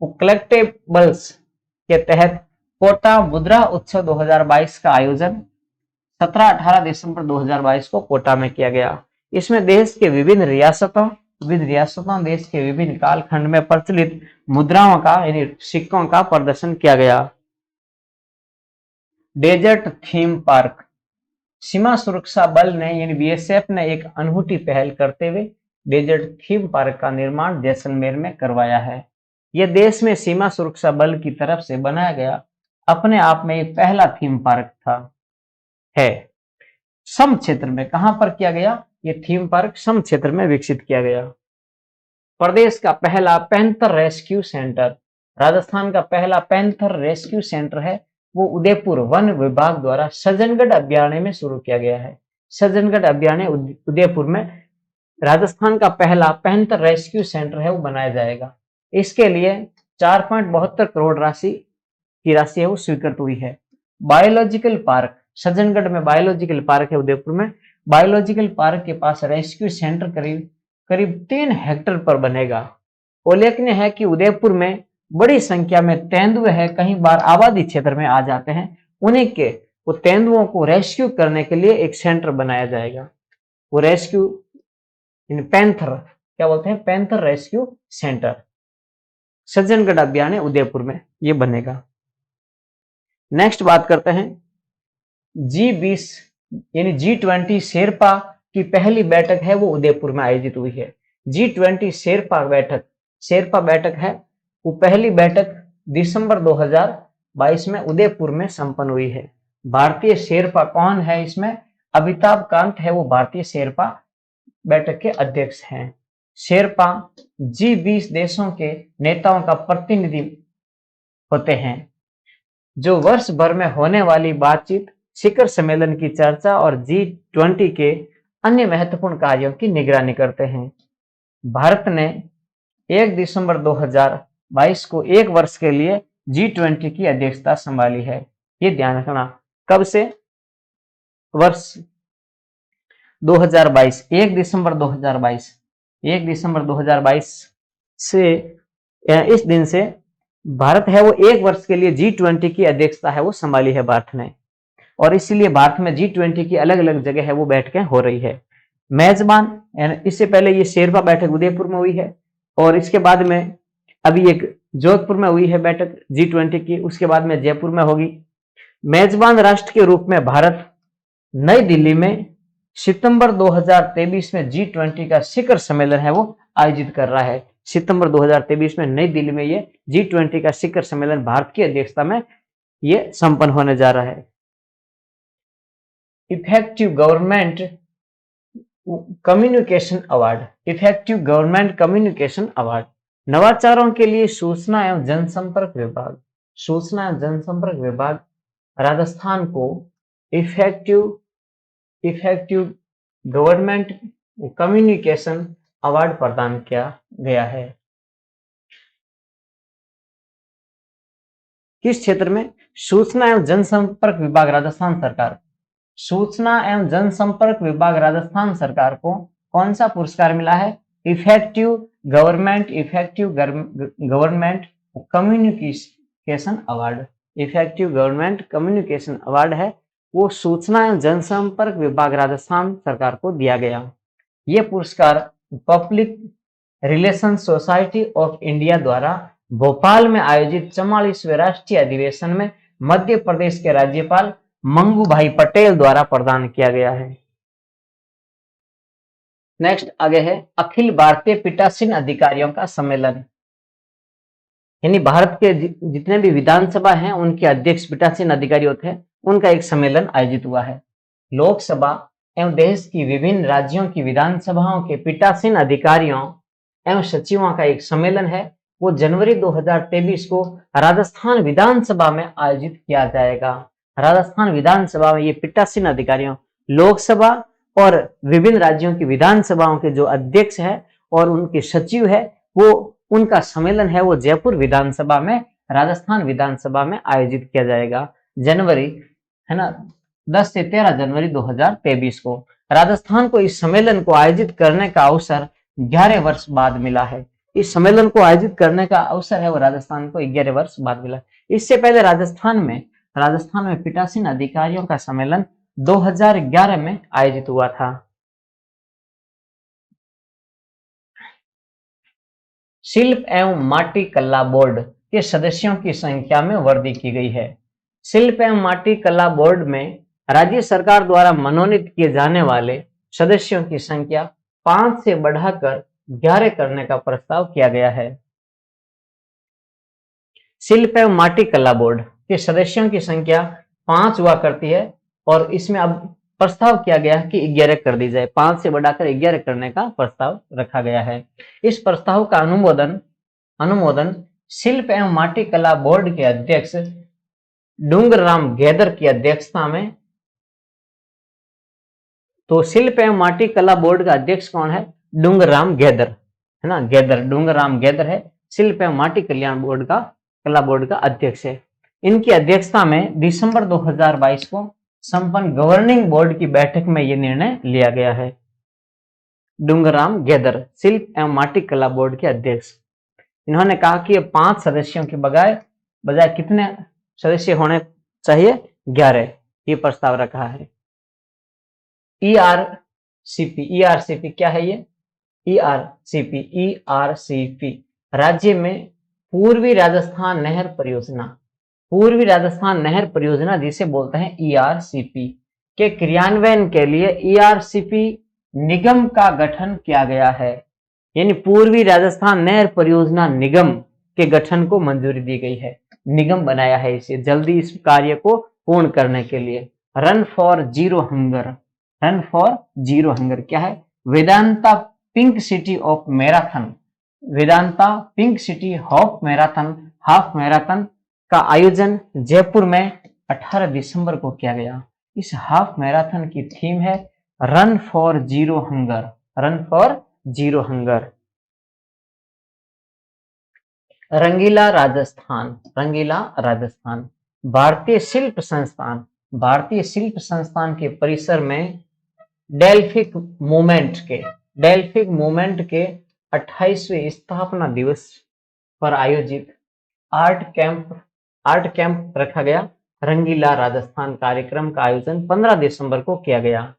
कलेक्टेबल्स के तहत कोटा मुद्रा उत्सव 2022 का आयोजन 17-18 दिसंबर 2022 को कोटा में किया गया। इसमें देश के विभिन्न रियासतों देश के विभिन्न कालखंड में प्रचलित मुद्राओं का यानी सिक्कों का प्रदर्शन किया गया। डेजर्ट थीम पार्क, सीमा सुरक्षा बल ने यानी बीएसएफ ने एक अनूठी पहल करते हुए डेजर्ट थीम पार्क का निर्माण जैसलमेर में करवाया है। यह देश में सीमा सुरक्षा बल की तरफ से बनाया गया अपने आप में एक पहला थीम पार्क है। सम क्षेत्र में कहां पर किया गया? यह थीम पार्क सम क्षेत्र में विकसित किया गया। प्रदेश का पहला पैंथर रेस्क्यू सेंटर, राजस्थान का पहला पैंथर रेस्क्यू सेंटर है वो उदयपुर वन विभाग द्वारा सज्जनगढ़ अभयारण्य में शुरू किया गया है। सज्जनगढ़ अभयारण्य उदयपुर में राजस्थान का पहला पैंथर रेस्क्यू सेंटर है वो बनाया जाएगा। इसके लिए 4.72 करोड़ राशि है वो स्वीकृत हुई है। बायोलॉजिकल पार्क, सज्जनगढ़ में बायोलॉजिकल पार्क है उदयपुर में, बायोलॉजिकल पार्क के पास रेस्क्यू सेंटर करीब करीब 3 हेक्टेयर पर बनेगा। उल्लेखनीय है कि उदयपुर में बड़ी संख्या में तेंदुए हैं, कई बार आबादी क्षेत्र में आ जाते हैं, उन्हीं के वो तेंदुओं को रेस्क्यू करने के लिए एक सेंटर बनाया जाएगा। वो रेस्क्यू इन पैंथर, क्या बोलते हैं, पैंथर रेस्क्यू सेंटर सज्जनगढ़ अभियान है उदयपुर में, ये बनेगा। नेक्स्ट बात करते हैं G20 यानी G20 शेरपा की पहली बैठक है वो उदयपुर में आयोजित हुई है। G20 शेरपा बैठक है, वो पहली बैठक दिसंबर 2022 में उदयपुर में संपन्न हुई है। भारतीय शेरपा कौन है इसमें? अमिताभ कांत है, वो भारतीय शेरपा बैठक के अध्यक्ष हैं। शेरपा G20 देशों के नेताओं का प्रतिनिधि होते हैं जो वर्ष भर में होने वाली बातचीत, शिखर सम्मेलन की चर्चा और G20 के अन्य महत्वपूर्ण कार्यों की निगरानी करते हैं। भारत ने 1 दिसंबर 2022 को एक वर्ष के लिए G20 की अध्यक्षता संभाली है। ये ध्यान रखना, कब से? वर्ष 2022, 1 दिसंबर 2022, 1 दिसंबर 2022 से इस दिन से भारत है वो एक वर्ष के लिए G20 की अध्यक्षता है वो संभाली है भारत ने, और इसीलिए भारत में G20 की अलग अलग जगह है वो बैठकें हो रही है। मेजबान, इससे पहले ये शेरपा बैठक उदयपुर में हुई है, और इसके बाद में अभी एक जोधपुर में हुई है बैठक G20 की, उसके बाद में जयपुर में होगी। मेजबान राष्ट्र के रूप में भारत नई दिल्ली में सितंबर 2023 में G20 का शिखर सम्मेलन है वो आयोजित कर रहा है। सितंबर 2023 में नई दिल्ली में ये G20 का शिखर सम्मेलन भारत की अध्यक्षता में ये संपन्न होने जा रहा है। Effective government communication award, effective government communication award, नवाचारों के लिए सूचना एवं जनसंपर्क विभाग, सूचना एवं जनसंपर्क विभाग राजस्थान को इफेक्टिव गवर्नमेंट कम्युनिकेशन अवार्ड प्रदान किया गया है। किस क्षेत्र में? सूचना एवं जनसंपर्क विभाग राजस्थान सरकार, सूचना एवं जनसंपर्क विभाग राजस्थान सरकार को कौन सा पुरस्कार मिला है? Effective government communication award, effective government communication award है वो सूचना एवं जनसंपर्क विभाग राजस्थान सरकार को दिया गया। यह पुरस्कार public relation society of India द्वारा भोपाल में आयोजित 44वें राष्ट्रीय अधिवेशन में मध्य प्रदेश के राज्यपाल मंगू भाई पटेल द्वारा प्रदान किया गया है। नेक्स्ट आगे है अखिल भारतीय पीठासीन अधिकारियों का सम्मेलन, यानी भारत के जितने भी विधानसभा हैं उनके अध्यक्ष पीठासीन अधिकारी होते हैं, उनका एक सम्मेलन आयोजित हुआ है। लोकसभा एवं देश की विभिन्न राज्यों की विधानसभाओं के पीठासीन अधिकारियों एवं सचिवों का एक सम्मेलन है, वो जनवरी 2023 को राजस्थान विधानसभा में आयोजित किया जाएगा। राजस्थान विधानसभा में ये पीठासीन अधिकारियों, लोकसभा और विभिन्न राज्यों की विधानसभाओं के जो अध्यक्ष है और उनके सचिव है, वो उनका सम्मेलन है वो जयपुर विधानसभा में, राजस्थान विधानसभा में आयोजित किया जाएगा। जनवरी है ना, 10 से 13 जनवरी 2023 को राजस्थान को इस सम्मेलन को आयोजित करने का अवसर 11 वर्ष बाद मिला है। इस सम्मेलन को आयोजित करने का अवसर है वो राजस्थान को 11 वर्ष बाद मिला। इससे पहले राजस्थान में पीठासीन अधिकारियों का सम्मेलन 2011 में आयोजित हुआ था। शिल्प एवं माटी कला बोर्ड के सदस्यों की संख्या में वृद्धि की गई है। शिल्प एवं माटी कला बोर्ड में राज्य सरकार द्वारा मनोनीत किए जाने वाले सदस्यों की संख्या 5 से बढ़ाकर 11 करने का प्रस्ताव किया गया है। शिल्प एवं माटी कला बोर्ड के सदस्यों की संख्या 5 हुआ करती है और इसमें अब प्रस्ताव किया गया कि 11 कर दी जाए, 5 से बढ़ाकर 11 करने का प्रस्ताव रखा गया है। इस प्रस्ताव का अनुमोदन शिल्प एवं माटी कला बोर्ड के अध्यक्ष डूंगरराम गैदर की अध्यक्षता में, तो शिल्प एवं माटी कला बोर्ड का अध्यक्ष कौन है? डूंगरराम गैदर है ना, डूंगरराम गैदर है शिल्प एवं माटी कला बोर्ड का अध्यक्ष है। इनकी अध्यक्षता में दिसंबर 2022 को संपन्न गवर्निंग बोर्ड की बैठक में यह निर्णय लिया गया है। डूंगरराम गेदर, शिल्प एवं माटी कला बोर्ड के अध्यक्ष, इन्होंने कहा कि 5 सदस्यों के बजाय कितने सदस्य होने चाहिए? 11, ये प्रस्ताव रखा है। ईआरसीपी क्या है ये? ईआरसीपी राज्य में पूर्वी राजस्थान नहर परियोजना जिसे बोलते हैं ईआरसीपी के क्रियान्वयन के लिए ईआरसीपी निगम का गठन किया गया है। यानी पूर्वी राजस्थान नहर परियोजना निगम के गठन को मंजूरी दी गई है, निगम बनाया है इसे जल्दी इस कार्य को पूर्ण करने के लिए। रन फॉर जीरो हंगर क्या है? Vedanta pink city of half marathon का आयोजन जयपुर में 18 दिसंबर को किया गया। इस हाफ मैराथन की थीम है रन फॉर जीरो हंगर। रंगीला राजस्थान भारतीय शिल्प संस्थान के परिसर में डेल्फिक मूवमेंट के 28वें स्थापना दिवस पर आयोजित आर्ट कैंप रखा गया। रंगीला राजस्थान कार्यक्रम का आयोजन 15 दिसंबर को किया गया।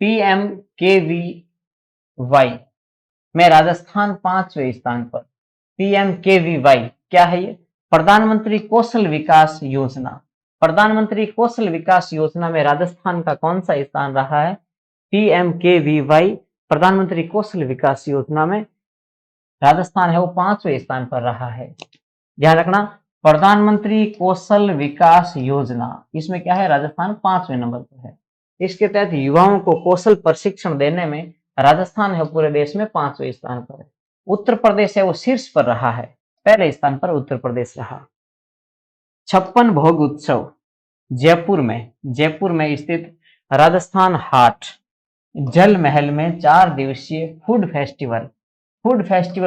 PMKVY में राजस्थान 5वें स्थान पर। PMKVY क्या है ये? प्रधानमंत्री कौशल विकास योजना में राजस्थान का कौन सा स्थान रहा है? PMKVY प्रधानमंत्री कौशल विकास योजना में राजस्थान है वो 5वें स्थान पर रहा है। ध्यान रखना, प्रधानमंत्री कौशल विकास योजना, इसमें क्या है? राजस्थान 5वें नंबर पर है। इसके तहत युवाओं को कौशल प्रशिक्षण देने में राजस्थान है पूरे देश में 5वें स्थान पर है। उत्तर प्रदेश है वो शीर्ष पर रहा है, पहले स्थान पर उत्तर प्रदेश रहा। 56 भोग उत्सव जयपुर में स्थित राजस्थान हाट जल महल में 4 दिवसीय फूड फेस्टिवल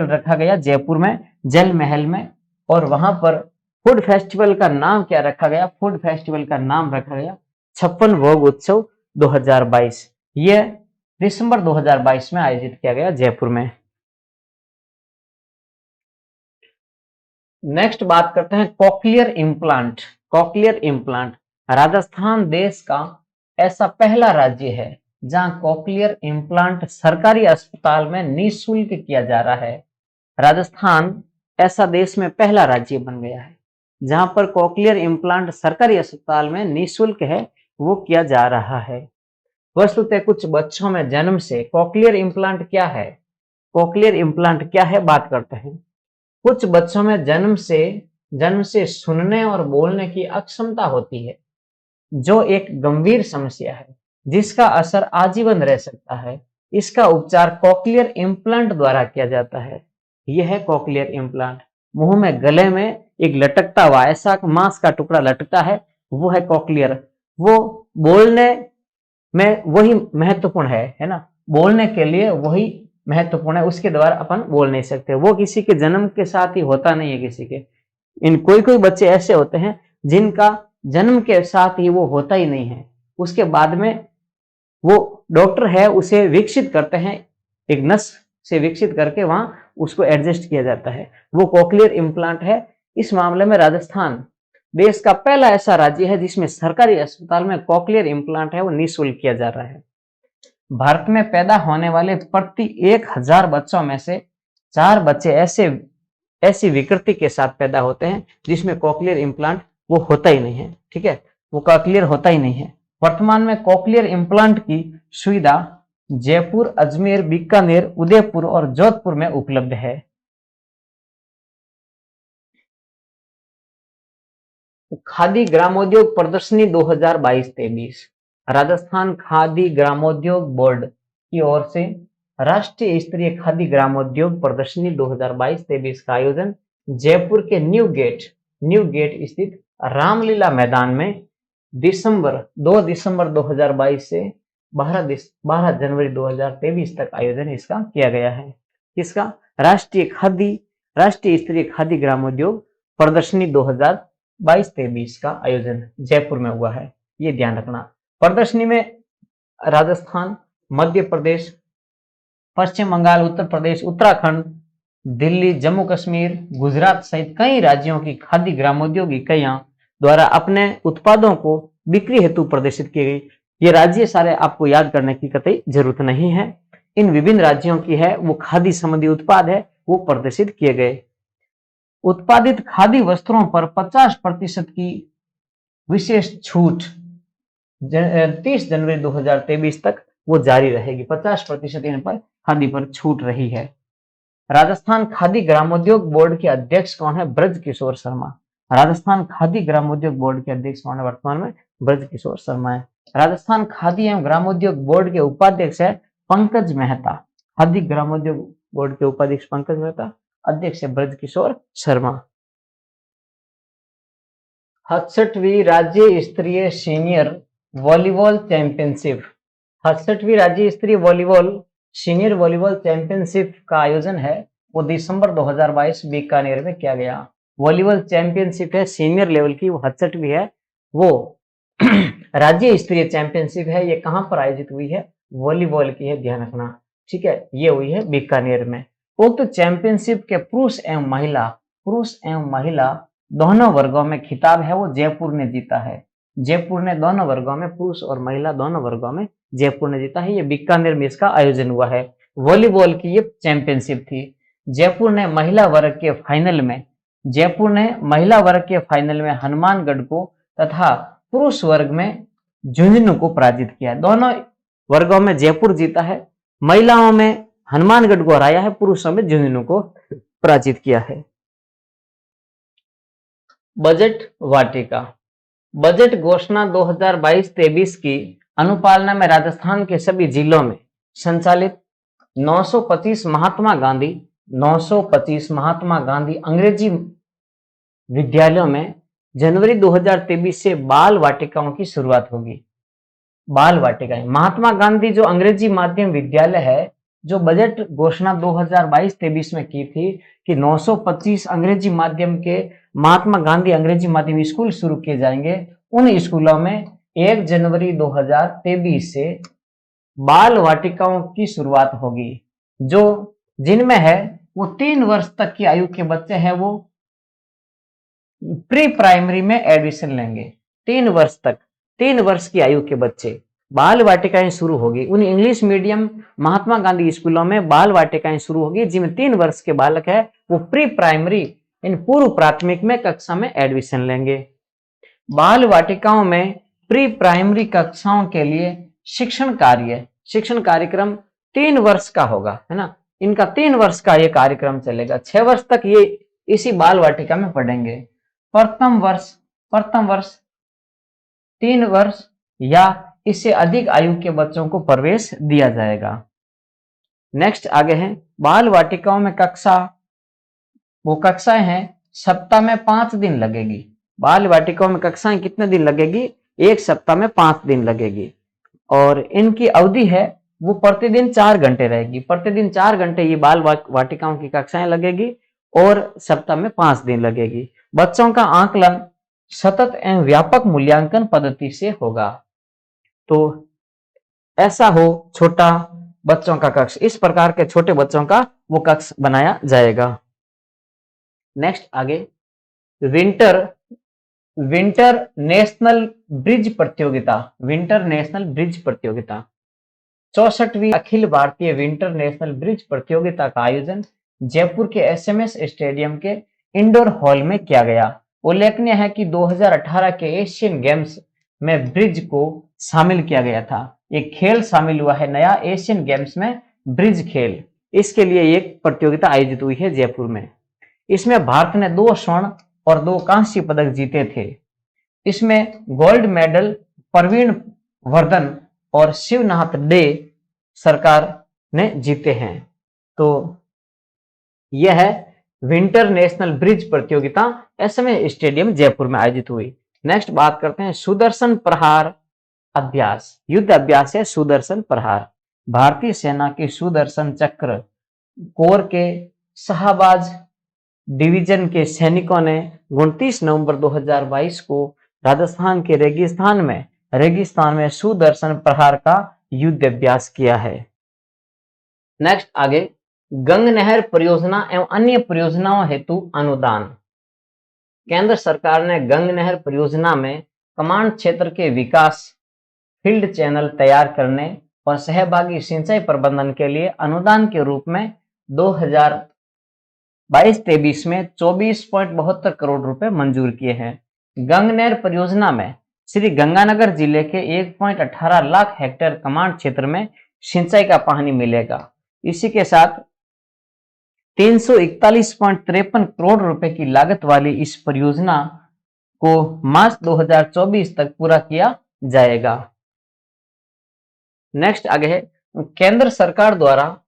रखा गया जयपुर में जल महल में। और वहां पर फूड फेस्टिवल का नाम क्या रखा गया? फूड फेस्टिवल का नाम रखा गया 56 भोग उत्सव 2022। यह दिसंबर 2022 में आयोजित किया गया जयपुर में। नेक्स्ट बात करते हैं कॉकलियर इम्प्लांट। राजस्थान देश का ऐसा पहला राज्य है जहां कॉकलियर इम्प्लांट सरकारी अस्पताल में निःशुल्क किया जा रहा है। राजस्थान ऐसा देश में पहला राज्य बन गया है जहां पर कॉकलियर इम्प्लांट सरकारी अस्पताल में निःशुल्क है, वो किया जा रहा है। वस्तुतः कुछ बच्चों में जन्म से कॉकलियर इम्प्लांट क्या है बात करते हैं। कुछ बच्चों में जन्म से सुनने और बोलने की अक्षमता होती है, जो एक गंभीर समस्या है जिसका असर आजीवन रह सकता है। इसका उपचार कॉकलियर इम्प्लांट द्वारा किया जाता है। यह है कॉकलियर इम्प्लांट। मुंह में गले में एक लटकता हुआ ऐसा मांस का टुकड़ा लटकता है, वो है कॉकलियर। वो बोलने में वही महत्वपूर्ण है ना, बोलने के लिए वही महत्वपूर्ण है, उसके द्वारा अपन बोल नहीं सकते। वो किसी के जन्म के साथ ही होता नहीं है किसी के। कोई बच्चे ऐसे होते हैं जिनका जन्म के साथ ही वो होता ही नहीं है, उसके बाद में वो डॉक्टर है उसे विकसित करते हैं, एक नस से विकसित करके वहां उसको एडजस्ट किया जाता है, वो कॉकलियर इम्प्लांट है। इस मामले में राजस्थान देश का पहला ऐसा राज्य है जिसमें सरकारी अस्पताल में कॉकलियर इम्प्लांट है वो निःशुल्क किया जा रहा है। भारत में पैदा होने वाले प्रति 1000 बच्चों में से 4 बच्चे ऐसी विकृति के साथ पैदा होते हैं जिसमें कॉकलियर इम्प्लांट वो होता ही नहीं है। ठीक है, वो कॉकलियर होता ही नहीं है। वर्तमान में कॉकलियर इम्प्लांट की सुविधा जयपुर, अजमेर, बीकानेर, उदयपुर और जोधपुर में उपलब्ध है। खादी ग्रामोद्योग प्रदर्शनी 2022-23 राजस्थान खादी ग्रामोद्योग बोर्ड की ओर से राष्ट्रीय स्तरीय खादी ग्रामोद्योग प्रदर्शनी 2022-23 का आयोजन जयपुर के न्यू गेट स्थित रामलीला मैदान में 2 दिसंबर 2022 से 12 जनवरी 2023 तक आयोजन इसका किया गया है। इसका राष्ट्रीय स्तरीय खादी ग्रामोद्योग प्रदर्शनी 2022-23 का आयोजन जयपुर में हुआ है। ये ध्यान रखना। प्रदर्शनी में राजस्थान, मध्य प्रदेश, पश्चिम बंगाल, उत्तर प्रदेश, उत्तराखंड, दिल्ली, जम्मू कश्मीर, गुजरात सहित कई राज्यों की खादी ग्रामोद्योग इकाइयां द्वारा अपने उत्पादों को बिक्री हेतु प्रदर्शित किए गए। ये राज्य सारे आपको याद करने की कतई जरूरत नहीं है। इन विभिन्न राज्यों की है वो खादी संबंधी उत्पाद है वो प्रदर्शित किए गए। उत्पादित खादी वस्त्रों पर 50% की विशेष छूट 30 जनवरी 2023 तक वो जारी रहेगी। 50% इन पर खादी पर छूट रही है। राजस्थान खादी ग्रामोद्योग बोर्ड के अध्यक्ष कौन है? ब्रज किशोर शर्मा। राजस्थान खादी ग्रामोद्योग बोर्ड के अध्यक्ष कौन है वर्तमान में? ब्रज किशोर शर्मा है। राजस्थान खादी एवं ग्रामोद्योग बोर्ड के उपाध्यक्ष है पंकज मेहता। खादी ग्रामोद्योग बोर्ड के उपाध्यक्ष पंकज मेहता, अध्यक्ष है ब्रज किशोर शर्मा। 67वीं राज्य स्तरीय सीनियर वॉलीबॉल चैंपियनशिप, 67वीं राज्य स्तरीय वॉलीबॉल सीनियर वॉलीबॉल चैंपियनशिप का आयोजन है वो दिसंबर 2022 बीकानेर में किया गया। वॉलीबॉल चैंपियनशिप है सीनियर लेवल की, वो 67वीं है, वो राज्य स्तरीय चैंपियनशिप है। ये कहां पर आयोजित हुई है? वॉलीबॉल की है, ध्यान रखना, ठीक है। ये हुई है बीकानेर में। उक्त चैंपियनशिप के पुरुष एवं महिला दोनों वर्गों में खिताब है वो जयपुर ने जीता है। जयपुर ने दोनों वर्गों में, पुरुष और महिला दोनों वर्गों में जयपुर ने जीता है। ये बीकानेर में इसका आयोजन हुआ है। वॉलीबॉल की ये चैंपियनशिप थी। जयपुर ने महिला वर्ग के फाइनल में हनुमानगढ़ को तथा पुरुष वर्ग में झुंझुनू को पराजित किया। दोनों वर्गों में जयपुर जीता है। महिलाओं में हनुमानगढ़ को हराया है, पुरुषों में झुंझुनू को पराजित किया है। बजट वाटिका, बजट घोषणा 2022-23 की अनुपालना में राजस्थान के सभी जिलों में संचालित 925 महात्मा गांधी अंग्रेजी विद्यालयों में जनवरी 2023 से बाल वाटिकाओं की शुरुआत होगी। बाल वाटिकाएं, महात्मा गांधी जो अंग्रेजी माध्यम विद्यालय है, जो बजट घोषणा 2022-23 में की थी कि 925 अंग्रेजी माध्यम के महात्मा गांधी अंग्रेजी माध्यम स्कूल शुरू किए जाएंगे। उन स्कूलों में 1 जनवरी 2023 से बाल वाटिकाओं की शुरुआत होगी। जो जिनमें है वो 3 वर्ष तक की आयु के बच्चे हैं वो प्री प्राइमरी में एडमिशन लेंगे। 3 वर्ष तक, 3 वर्ष की आयु के बच्चे, बाल वाटिकाएं शुरू होगी। उन इंग्लिश मीडियम महात्मा गांधी स्कूलों में बाल वाटिकाएं शुरू होगी जिनमें 3 वर्ष के बालक है वो प्री प्राइमरी, इन पूर्व प्राथमिक में कक्षा में एडमिशन लेंगे। बाल वाटिकाओं में प्री प्राइमरी कक्षाओं के लिए शिक्षण कार्यक्रम 3 वर्ष का होगा, है ना। इनका 3 वर्ष का ये कार्यक्रम चलेगा। 6 वर्ष तक ये इसी बाल वाटिका में पढ़ेंगे। प्रथम वर्ष 3 वर्ष या इससे अधिक आयु के बच्चों को प्रवेश दिया जाएगा। नेक्स्ट आगे है बाल वाटिकाओं में कक्षाएं हैं सप्ताह में 5 दिन लगेगी। बाल वाटिकाओं में कक्षाएं कितने दिन लगेगी? 1 सप्ताह में 5 दिन लगेगी। और इनकी अवधि है वो प्रतिदिन 4 घंटे रहेगी। प्रतिदिन 4 घंटे ये बाल वाटिकाओं की कक्षाएं लगेगी और सप्ताह में 5 दिन लगेगी। बच्चों का आकलन सतत एवं व्यापक मूल्यांकन पद्धति से होगा। तो ऐसा हो छोटा बच्चों का कक्ष, इस प्रकार के छोटे बच्चों का वो कक्ष बनाया जाएगा। नेक्स्ट आगे विंटर नेशनल ब्रिज प्रतियोगिता 64वीं Akhil Bharatiya winter national bridge प्रतियोगिता का आयोजन जयपुर के SMS स्टेडियम के इंडोर हॉल में किया गया। उल्लेखनीय है कि 2018 के एशियन गेम्स में ब्रिज को शामिल किया गया था। एक खेल शामिल हुआ है नया एशियन गेम्स में, ब्रिज खेल। इसके लिए एक प्रतियोगिता आयोजित हुई है जयपुर में। इसमें भारत ने 2 स्वर्ण और 2 कांस्य पदक जीते थे। इसमें गोल्ड मेडल प्रवीण वर्धन और शिवनाथ डे सरकार ने जीते हैं। तो यह है विंटर नेशनल ब्रिज प्रतियोगिता SMS स्टेडियम जयपुर में आयोजित हुई। नेक्स्ट बात करते हैं सुदर्शन प्रहार अभ्यास, युद्ध अभ्यास है सुदर्शन प्रहार। भारतीय सेना के सुदर्शन चक्र कोर के शाहबाज डिवीजन के सैनिकों ने 29 नवंबर 2022 को राजस्थान के रेगिस्तान में रेगिस्तान में सुदर्शन प्रहार का युद्ध अभ्यास किया है। नेक्स्ट आगे, गंग नहर परियोजना एवं अन्य परियोजनाओं हेतु अनुदान। केंद्र सरकार ने गंग नहर परियोजना में कमांड क्षेत्र के विकास, फील्ड चैनल तैयार करने और सहभागी सिंचाई प्रबंधन के लिए अनुदान के रूप में 2022-23 में 24.72 करोड़ रुपए मंजूर किए हैं। गंग नहर परियोजना में श्री गंगानगर जिले के 1.18 लाख हेक्टेयर कमांड क्षेत्र में सिंचाई का पानी मिलेगा। इसी के साथ 341.53 करोड़ रुपए की लागत वाली इस परियोजना को मार्च 2024 तक पूरा किया जाएगा। नेक्स्ट आगे है, केंद्र सरकार द्वारा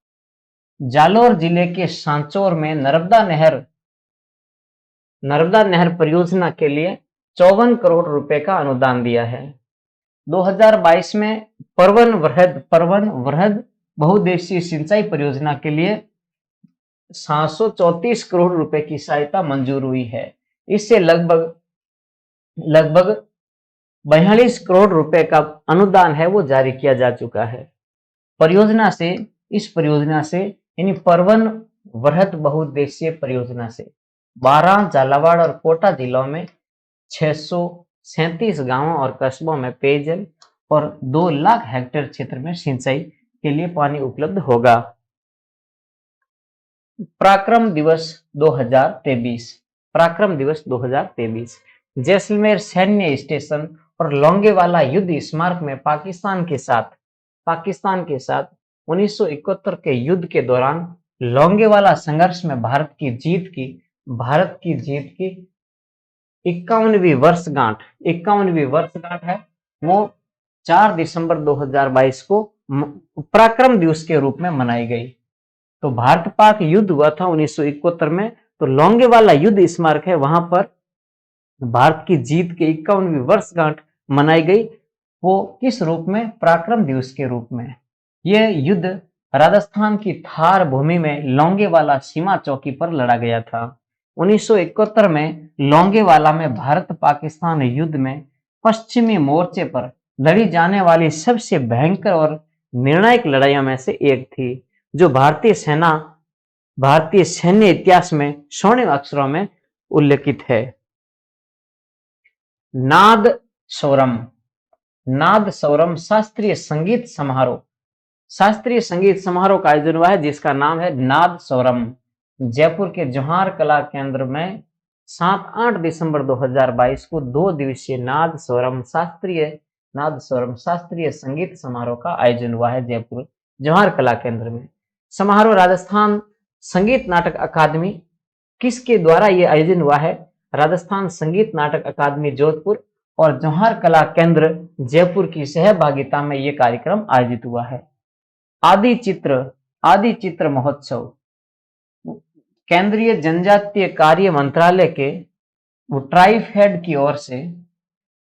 जालोर जिले के सांचौर में नर्मदा नहर परियोजना के लिए 54 करोड़ रुपए का अनुदान दिया है। 2022 में परवन वृहद बहुउद्देशीय सिंचाई परियोजना के लिए 734 करोड़ रुपए की सहायता मंजूर हुई है। इससे लगभग 42 करोड़ रुपए का अनुदान है वो जारी किया जा चुका है। इस परियोजना से यानी परवन वृहद बहुउद्देशीय परियोजना से 12 झालावाड़ और कोटा जिलों में 637 गांवों और कस्बों में पेयजल और 2 लाख हेक्टेयर क्षेत्र में सिंचाई के लिए पानी उपलब्ध होगा। पराक्रम दिवस 2023 जैसलमेर सैन्य स्टेशन और लोंगेवाला युद्ध स्मारक में पाकिस्तान के साथ 1971 के युद्ध के दौरान लोंगेवाला संघर्ष में भारत की जीत की 51वीं वर्षगांठ है वो 4 दिसंबर 2022 को पराक्रम दिवस के रूप में मनाई गई। तो भारत पाक युद्ध हुआ था 1971 में, तो लोंगेवाला युद्ध स्मारक है, वहां पर भारत की जीत की 51वीं वर्षगांठ मनाई गई। वो किस रूप में? पराक्रम दिवस के रूप में। यह युद्ध राजस्थान की थार भूमि में लोंगेवाला सीमा चौकी पर लड़ा गया था। 1971 में लोंगेवाला में भारत पाकिस्तान युद्ध में पश्चिमी मोर्चे पर लड़ी जाने वाली सबसे भयंकर और निर्णायक लड़ाइयों में से एक थी, जो भारतीय सैन्य इतिहास में स्वर्णिम अक्षरों में उल्लेखित है। नाद स्वरम शास्त्रीय संगीत समारोह का आयोजन हुआ है, जिसका नाम है नाद स्वरम। जयपुर के जौहर कला केंद्र में 7-8 दिसंबर 2022 को 2 दिवसीय नाद स्वरम शास्त्रीय संगीत समारोह का आयोजन हुआ है जयपुर जौहर कला केंद्र में। समारोह राजस्थान संगीत नाटक अकादमी किसके द्वारा यह आयोजन हुआ है? राजस्थान संगीत नाटक अकादमी जोधपुर और जौहर कला केंद्र जयपुर की सहभागिता में यह कार्यक्रम आयोजित हुआ है। आदि चित्र महोत्सव केंद्रीय जनजातीय कार्य मंत्रालय के ट्राइफेड की ओर से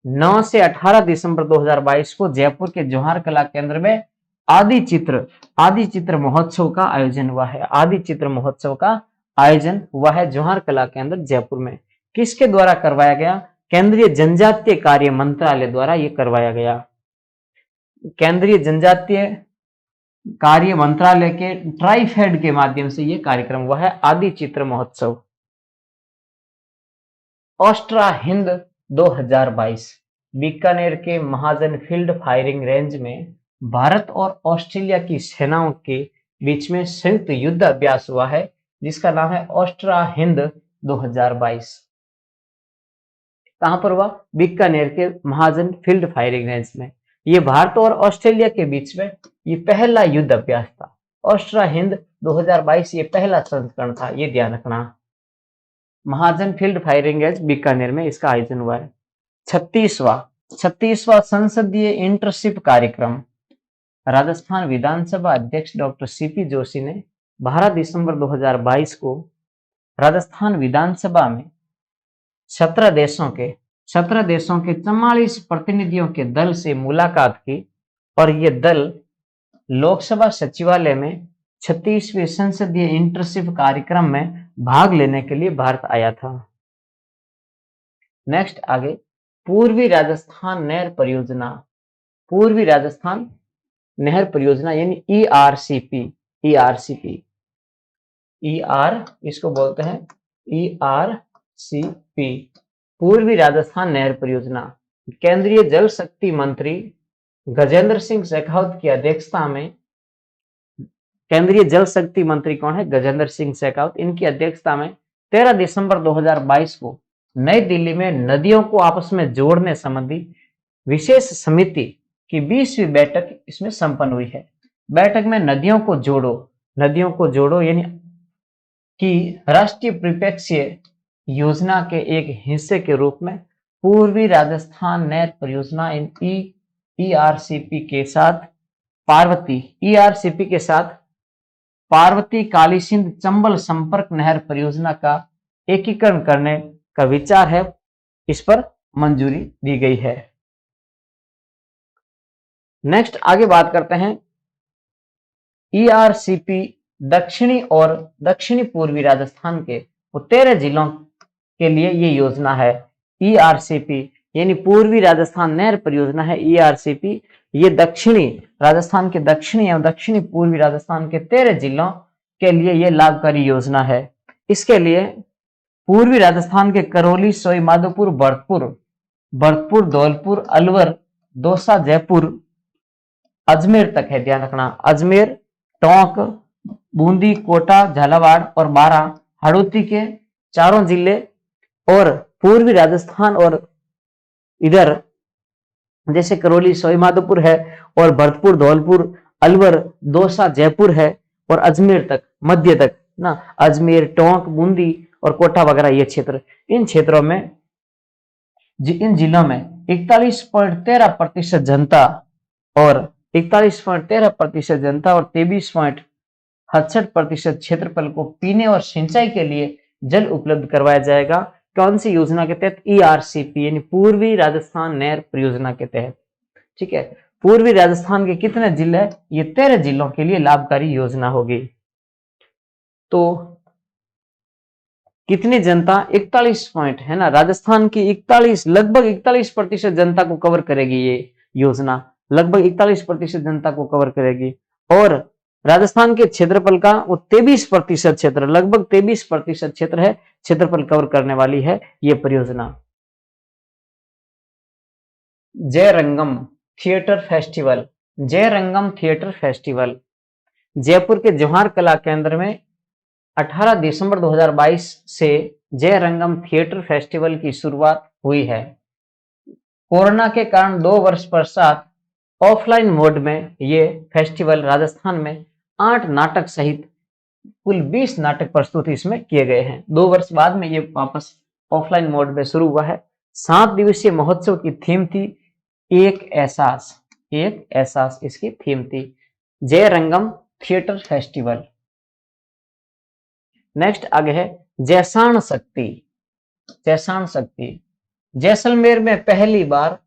9 से 18 दिसंबर 2022 को जयपुर के जौहर कला केंद्र में आदि चित्र महोत्सव का आयोजन हुआ है। आदि चित्र महोत्सव का आयोजन हुआ है जौहर कला केंद्र जयपुर में। किसके द्वारा करवाया गया? केंद्रीय जनजातीय कार्य मंत्रालय द्वारा यह करवाया गया। केंद्रीय जनजातीय कार्य मंत्रालय के ट्राइफेड के माध्यम से यह कार्यक्रम हुआ है आदि चित्र महोत्सव। ऑस्ट्रा हिंद 2022 बीकानेर के महाजन फील्ड फायरिंग रेंज में भारत और ऑस्ट्रेलिया की सेनाओं के बीच में संयुक्त युद्ध अभ्यास हुआ है, जिसका नाम है ऑस्ट्रा हिंद 2022। कहां पर हुआ? बीकानेर के महाजन फील्ड फायरिंग रेंज में। ये भारत और ऑस्ट्रेलिया के बीच में ये पहला युद्ध अभ्यास था। ऑस्ट्रा हिंद 2022 ये पहला संस्करण था, ये ध्यान रखना। महाजन फील्ड फायरिंग रेंज बीकानेर में इसका आयोजन हुआ है। 36वां संसदीय इंटर्नशिप कार्यक्रम राजस्थान विधानसभा अध्यक्ष डॉक्टर सीपी जोशी ने 12 दिसंबर 2022 को राजस्थान विधानसभा में 17 देशों के 44 प्रतिनिधियों के दल से मुलाकात की और ये दल लोकसभा सचिवालय में 36वें संसदीय इंटर्नशिप कार्यक्रम में भाग लेने के लिए भारत आया था। नेक्स्ट आगे, पूर्वी राजस्थान नहर परियोजना, पूर्वी राजस्थान नहर परियोजना यानी ERCP, ERCP, ER इसको बोलते हैं ERCP, पूर्वी राजस्थान नहर परियोजना। केंद्रीय जल शक्ति मंत्री गजेंद्र सिंह शेखावत की अध्यक्षता में, केंद्रीय जल शक्ति मंत्री कौन है? गजेंद्र सिंह शेखावत। इनकी अध्यक्षता में 13 दिसंबर 2022 को नई दिल्ली में नदियों को आपस में जोड़ने संबंधी विशेष समिति की 20वीं बैठक इसमें संपन्न हुई है। बैठक में नदियों को जोड़ो यानी कि राष्ट्रीय परिप्रेक्ष्य योजना के एक हिस्से के रूप में पूर्वी राजस्थान नहर परियोजना ERCP के साथ पार्वती काली सिंध चंबल संपर्क नहर परियोजना का एकीकरण करने का विचार है, इस पर मंजूरी दी गई है। नेक्स्ट आगे बात करते हैं ERCP दक्षिणी और दक्षिणी पूर्वी राजस्थान के 13 जिलों के लिए ये योजना है। ERCP यानी पूर्वी राजस्थान नहर परियोजना है ERCP, ये दक्षिणी राजस्थान के दक्षिणी एवं दक्षिणी पूर्वी राजस्थान के 13 जिलों के लिए ये लाभकारी योजना है। इसके लिए पूर्वी राजस्थान के करौली, सवाई माधोपुर, भरतपुर, धौलपुर, अलवर, दौसा, जयपुर, अजमेर तक है, ध्यान रखना, अजमेर, टोंक, बूंदी, कोटा, झालावाड़ और बारां, हाड़ौती के चारों जिले और पूर्वी राजस्थान और इधर जैसे करौली, सवाई माधोपुर है और भरतपुर, धौलपुर, अलवर, दौसा, जयपुर है और अजमेर तक, मध्य तक ना, अजमेर, टोंक, बूंदी और कोटा वगैरह ये क्षेत्र, इन क्षेत्रों में इन जिलों में 41.13% जनता और 41.13% जनता और 23.67% क्षेत्रफल को पीने और सिंचाई के लिए जल उपलब्ध करवाया जाएगा। कौन सी योजना के तहत? ERCP यानी पूर्वी राजस्थान नहर परियोजना के तहत। ठीक है, पूर्वी राजस्थान के कितने जिले? ये 13 जिलों के लिए लाभकारी योजना होगी। तो कितनी जनता? 41 पॉइंट है ना, राजस्थान की 41 लगभग 41% जनता को कवर करेगी ये योजना, लगभग 41% जनता को कवर करेगी। और राजस्थान के क्षेत्रफल का वो 23% क्षेत्र, लगभग 23% क्षेत्र है, क्षेत्रफल कवर करने वाली है ये परियोजना। Jayarangam theatre festival, Jayarangam theatre festival Jaipur के जवाहर कला केंद्र में 18 दिसंबर 2022 से जयरंगम थिएटर फेस्टिवल की शुरुआत हुई है। कोरोना के कारण 2 वर्ष पश्चात ऑफलाइन मोड में ये फेस्टिवल राजस्थान में 8 नाटक सहित कुल 20 नाटक प्रस्तुत इसमें किए गए हैं। 2 वर्ष बाद में ये वापस ऑफलाइन मोड में शुरू हुआ है। 7 दिवसीय महोत्सव की थीम थी एक एहसास, एक एहसास इसकी थीम थी, जयरंगम थिएटर फेस्टिवल। नेक्स्ट आगे है जैसाण शक्ति, जैसाण शक्ति जैसलमेर में पहली बार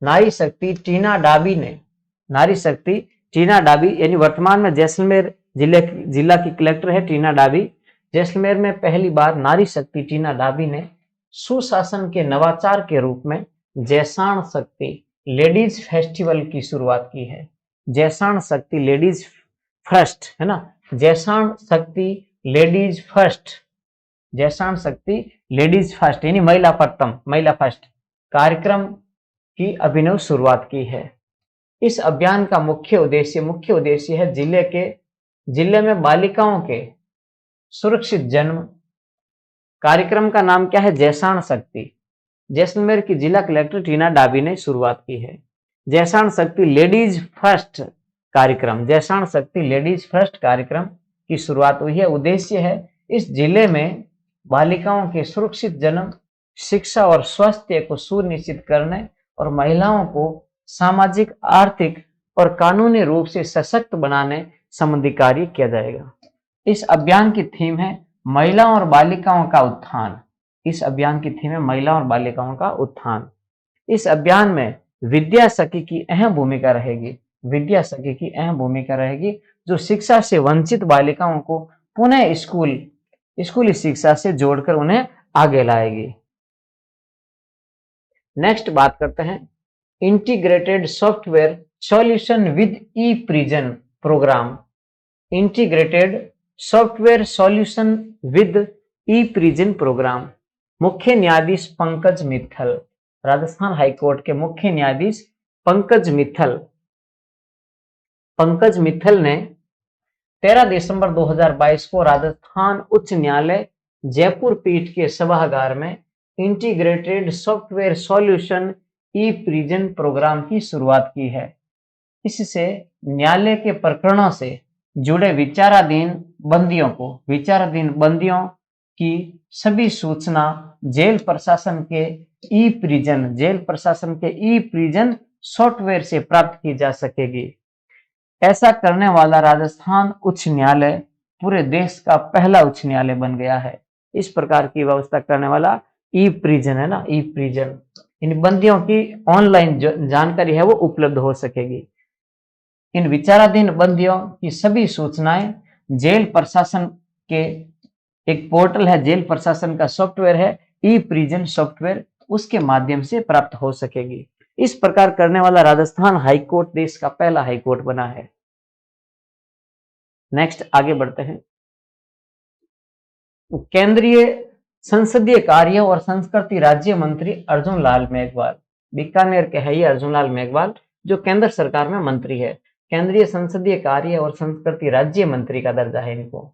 नारी शक्ति टीना डाबी ने, नारी शक्ति टीना डाबी यानी वर्तमान में जैसलमेर जिला की कलेक्टर है टीना डाबी। जैसलमेर में पहली बार नारी शक्ति टीना डाबी ने सुशासन के नवाचार के रूप में जैसाण शक्ति लेडीज फेस्टिवल की शुरुआत की है। जैसाण शक्ति लेडीज फर्स्ट है ना, जैसाण शक्ति लेडीज फर्स्ट, जैसाण शक्ति लेडीज फर्स्ट यानी महिला प्रथम, महिला फर्स्ट कार्यक्रम की अभिनव शुरुआत की है। इस अभियान का मुख्य उद्देश्य है जिले में बालिकाओं के सुरक्षित जन्म। कार्यक्रम का नाम क्या है? जैसाण शक्ति। जैसलमेर की जिला कलेक्टर टीना डाबी ने शुरुआत की है। जैसाण शक्ति लेडीज फर्स्ट कार्यक्रम, जैसाण शक्ति लेडीज फर्स्ट कार्यक्रम की शुरुआत हुई है। उद्देश्य है इस जिले में बालिकाओं के सुरक्षित जन्म, शिक्षा और स्वास्थ्य को सुनिश्चित करने और महिलाओं को सामाजिक, आर्थिक और कानूनी रूप से सशक्त बनाने संबंधी कार्य किया जाएगा। इस अभियान की थीम है महिलाओं और बालिकाओं का उत्थान। इस अभियान की थीम है महिलाओं और बालिकाओं का उत्थान। इस अभियान में विद्या सखी की अहम भूमिका रहेगी, विद्या सखी की अहम भूमिका रहेगी, जो शिक्षा से वंचित बालिकाओं को पुनः स्कूली शिक्षा से जोड़कर उन्हें आगे लाएगी। नेक्स्ट बात करते हैं integrated software solution with e prison programme. Integrated software solution with e prison programme. मुख्य न्यायाधीश पंकज मित्तल, राजस्थान हाईकोर्ट के मुख्य न्यायाधीश पंकज मित्तल ने 13 दिसंबर 2022 को राजस्थान उच्च न्यायालय जयपुर पीठ के सभागार में इंटीग्रेटेड सॉफ्टवेयर सॉल्यूशन ई प्रिजन प्रोग्राम की शुरुआत की है। इससे न्यायालय के प्रकरणों से जुड़े विचाराधीन बंदियों की सभी सूचना जेल प्रशासन के ई प्रिजन सॉफ्टवेयर से प्राप्त की जा सकेगी। ऐसा करने वाला राजस्थान उच्च न्यायालय पूरे देश का पहला उच्च न्यायालय बन गया है। इस प्रकार की व्यवस्था करने वाला ई प्रिजन है ना, ई प्रिजन। इन बंदियों की ऑनलाइन जानकारी है वो उपलब्ध हो सकेगी। इन विचाराधीन बंदियों की सभी सूचनाएं जेल प्रशासन के एक पोर्टल है, जेल प्रशासन का सॉफ्टवेयर है ई प्रिजन सॉफ्टवेयर, उसके माध्यम से प्राप्त हो सकेगी। इस प्रकार करने वाला राजस्थान हाईकोर्ट देश का पहला हाईकोर्ट बना है। नेक्स्ट आगे बढ़ते हैं। केंद्रीय संसदीय कार्य और संस्कृति राज्य मंत्री अर्जुन लाल मेघवाल, बीकानेर के है ये अर्जुन लाल मेघवाल, जो केंद्र सरकार में मंत्री है। केंद्रीय संसदीय कार्य और संस्कृति राज्य मंत्री का दर्जा है इनको।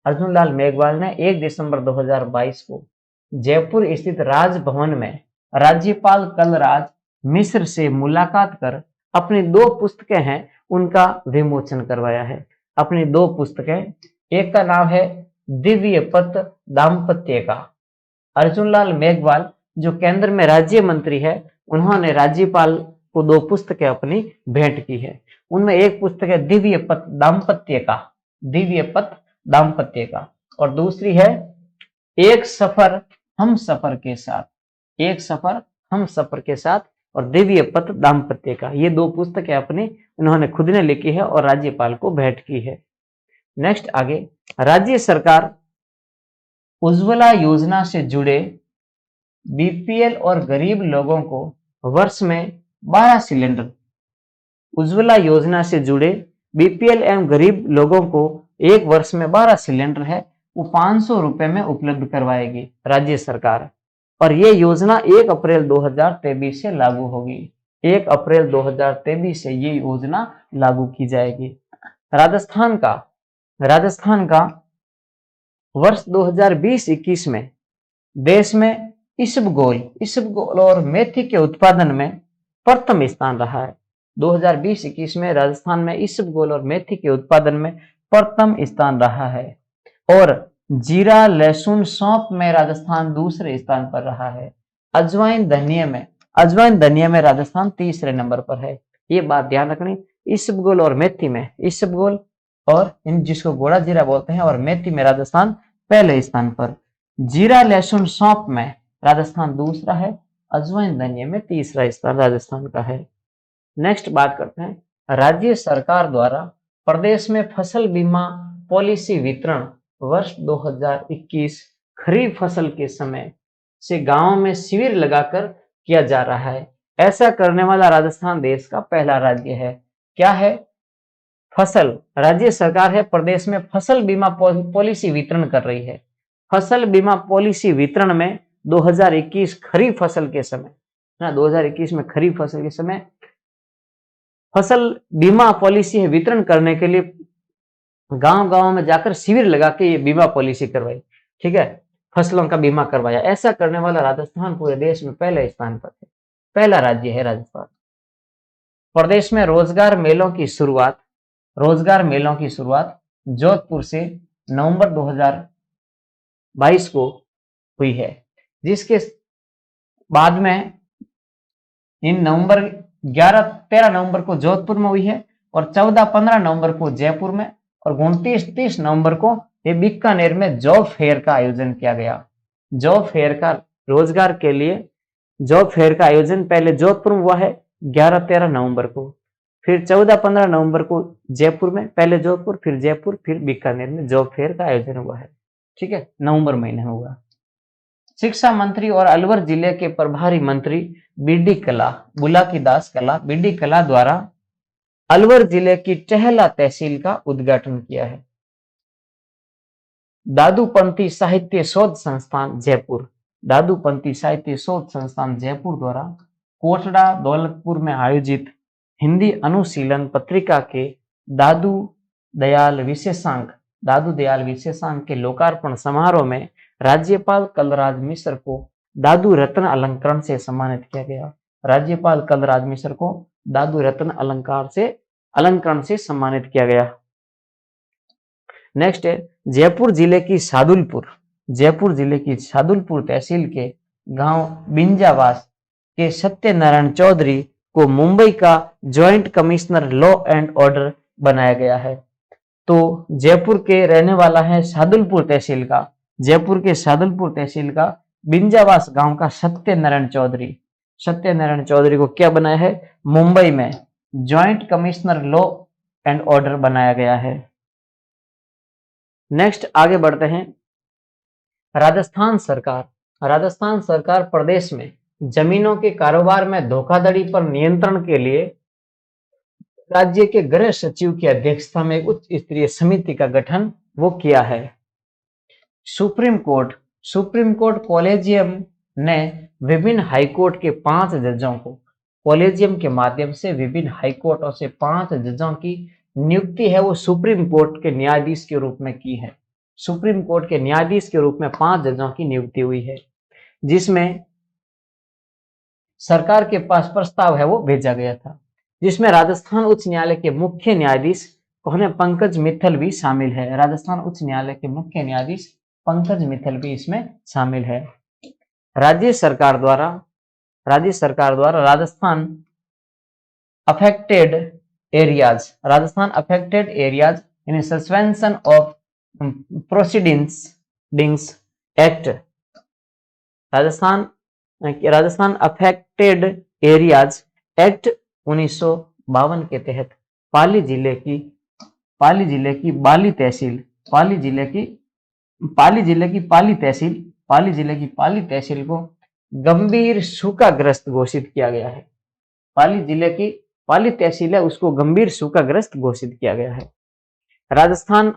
अर्जुन लाल मेघवाल ने 1 दिसंबर 2022 को जयपुर स्थित राजभवन में राज्यपाल कलराज मिश्र से मुलाकात कर अपनी 2 पुस्तकें हैं उनका विमोचन करवाया है। अपनी 2 पुस्तकें, एक का नाम है दिव्य पथ दाम्पत्य का। अर्जुन लाल मेघवाल जो केंद्र में राज्य मंत्री है, उन्होंने राज्यपाल को 2 पुस्तकें अपनी भेंट की है। उनमें एक पुस्तक है दिव्य पथ दाम्पत्य का, और दूसरी है एक सफर हम सफर के साथ और दिव्य पथ दाम्पत्य का। ये 2 पुस्तकें अपनी उन्होंने खुद ने लिखी है और राज्यपाल को भेंट की है। नेक्स्ट आगे, राज्य सरकार उज्ज्वला योजना से जुड़े बीपीएल और गरीब लोगों को वर्ष में 12 सिलेंडर, उज्ज्वला योजना से जुड़े बीपीएल एवं गरीब लोगों को एक वर्ष में 12 सिलेंडर है वो 500 रुपए में उपलब्ध करवाएगी राज्य सरकार। और ये योजना 1 अप्रैल 2023 से लागू होगी। 1 अप्रैल 2023 से ये योजना लागू की जाएगी। राजस्थान का वर्ष 2020-21 में देश में इसबगोल और मेथी के उत्पादन में प्रथम स्थान रहा है। 2020-21 में राजस्थान में इसबगोल और मेथी के उत्पादन में प्रथम स्थान रहा है। और जीरा, लहसुन, सौंफ में राजस्थान दूसरे स्थान पर रहा है। अजवाइन धनिया में राजस्थान तीसरे नंबर पर है। ये बात ध्यान रखनी। इसबगोल और मेथी में, इसबगोल और इन जिसको गोड़ा जीरा बोलते हैं, और मेथी में राजस्थान पहले स्थान पर। जीरा, लहसुन, सौंफ में राजस्थान दूसरा है। अजवाइन धनिया में तीसरा स्थान राजस्थान का है। नेक्स्ट बात करते हैं, राज्य सरकार द्वारा प्रदेश में फसल बीमा पॉलिसी वितरण वर्ष 2021 खरीफ फसल के समय से गांवों में शिविर लगाकर किया जा रहा है। ऐसा करने वाला राजस्थान देश का पहला राज्य है। क्या है? राज्य सरकार है प्रदेश में फसल बीमा पॉलिसी वितरण कर रही है। फसल बीमा पॉलिसी वितरण में 2021 खरीफ फसल के समय 2021 में खरीफ फसल के समय फसल बीमा पॉलिसी वितरण करने के लिए गांव में जाकर शिविर लगा के ये बीमा पॉलिसी करवाई। ठीक है, फसलों का बीमा करवाया। ऐसा करने वाला राजस्थान पूरे देश में पहले स्थान पर है, पहला राज्य है राजस्थान। प्रदेश में रोजगार मेलों की शुरुआत जोधपुर से नवंबर 2022 को हुई है, जिसके बाद में इन 13 नवंबर को जोधपुर में हुई है, और 14-15 नवंबर को जयपुर में, और 29-30 नवंबर को ये बीकानेर में जॉब फेयर का आयोजन किया गया। जॉब फेयर का रोजगार के लिए जॉब फेयर का आयोजन पहले जोधपुर में हुआ है 11-13 नवंबर को, फिर 14-15 नवंबर को जयपुर में, पहले जोधपुर फिर जयपुर फिर बीकानेर में जॉब फेयर का आयोजन हुआ है। ठीक है, नवंबर महीने में हुआ। शिक्षा मंत्री और अलवर जिले के प्रभारी मंत्री बीडी कला, बुलाकीदास कला, बीडी कला द्वारा अलवर जिले की टहला तहसील का उद्घाटन किया है। दादूपंथी साहित्य शोध संस्थान जयपुर, दादूपंथी साहित्य शोध संस्थान जयपुर द्वारा कोटड़ा दौलतपुर में आयोजित हिंदी अनुशीलन पत्रिका के दादू दयाल विशेषांक के लोकार्पण समारोह में राज्यपाल कलराज मिश्र को दादू रत्न अलंकरण से सम्मानित किया गया। राज्यपाल कलराज मिश्र को दादू रत्न अलंकरण से सम्मानित किया गया। नेक्स्ट है जयपुर जिले की सादुलपुर तहसील के गांव बिंजावास के सत्यनारायण चौधरी को मुंबई का joint commissioner law and order बनाया गया है। तो जयपुर के रहने वाला है सादुलपुर तहसील का बिंजावास गांव का सत्यनारायण चौधरी को क्या बनाया है? मुंबई में joint commissioner law and order बनाया गया है। नेक्स्ट आगे बढ़ते हैं। राजस्थान सरकार प्रदेश में जमीनों के कारोबार में धोखाधड़ी पर नियंत्रण के लिए राज्य के गृह सचिव की अध्यक्षता में एक उच्च स्तरीय समिति का गठन वो किया है। सुप्रीम कोर्ट कॉलेजियम ने विभिन्न हाईकोर्ट के 5 जजों को कॉलेजियम के माध्यम से विभिन्न हाईकोर्टों से 5 जजों की नियुक्ति है वो सुप्रीम कोर्ट के न्यायाधीश के रूप में की है। सुप्रीम कोर्ट के न्यायाधीश के रूप में 5 जजों की नियुक्ति हुई है, जिसमें सरकार के पास प्रस्ताव है वो भेजा गया था, जिसमें राजस्थान उच्च न्यायालय के मुख्य न्यायाधीश कौन है? पंकज मित्तल भी शामिल है। राजस्थान उच्च न्यायालय के मुख्य न्यायाधीश पंकज मित्तल भी इसमें शामिल है। राज्य सरकार द्वारा Rajasthan affected areas in suspension of proceedings act, Rajasthan affected areas act 1952 के तहत पाली जिले की पाली तहसील को गंभीर सूखाग्रस्त घोषित किया गया है। पाली जिले की पाली तहसील है उसको गंभीर सूखाग्रस्त घोषित किया गया है। राजस्थान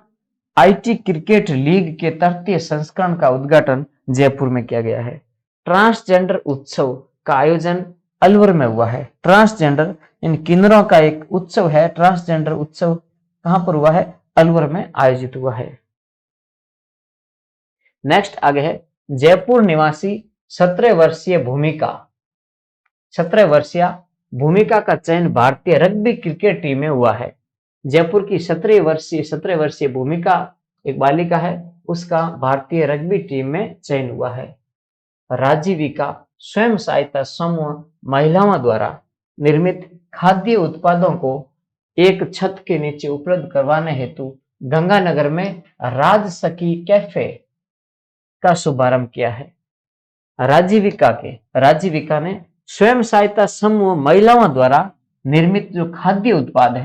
आईटी क्रिकेट लीग के तृतीय संस्करण का उद्घाटन जयपुर में किया गया है। ट्रांसजेंडर उत्सव का आयोजन अलवर में हुआ है। ट्रांसजेंडर इन किन्नरों का एक उत्सव है। ट्रांसजेंडर उत्सव कहां पर हुआ है? अलवर में आयोजित हुआ है। नेक्स्ट आगे है जयपुर निवासी 17 वर्षीय भूमिका का चयन भारतीय रग्बी क्रिकेट टीम में हुआ है। जयपुर की 17 वर्षीय भूमिका एक बालिका है, उसका भारतीय रग्बी टीम में चयन हुआ है। राजीविका स्वयं सहायता समूह महिलाओं द्वारा निर्मित खाद्य उत्पादों को एक छत के नीचे उपलब्ध करवाने हेतु गंगानगर में राजसखी कैफे का शुभारंभ किया है। राजीविका ने स्वयं सहायता समूह महिलाओं द्वारा निर्मित जो खाद्य उत्पाद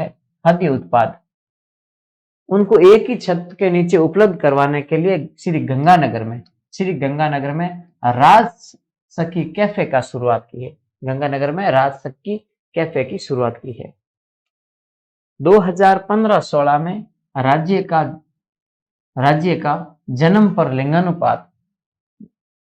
उनको एक ही छत के नीचे उपलब्ध करवाने के लिए श्री गंगानगर में राजसखी कैफे का शुरुआत की है। गंगानगर में राजसखी कैफे की शुरुआत की है। 2015-16 में राज्य का जन्म पर लिंगानुपात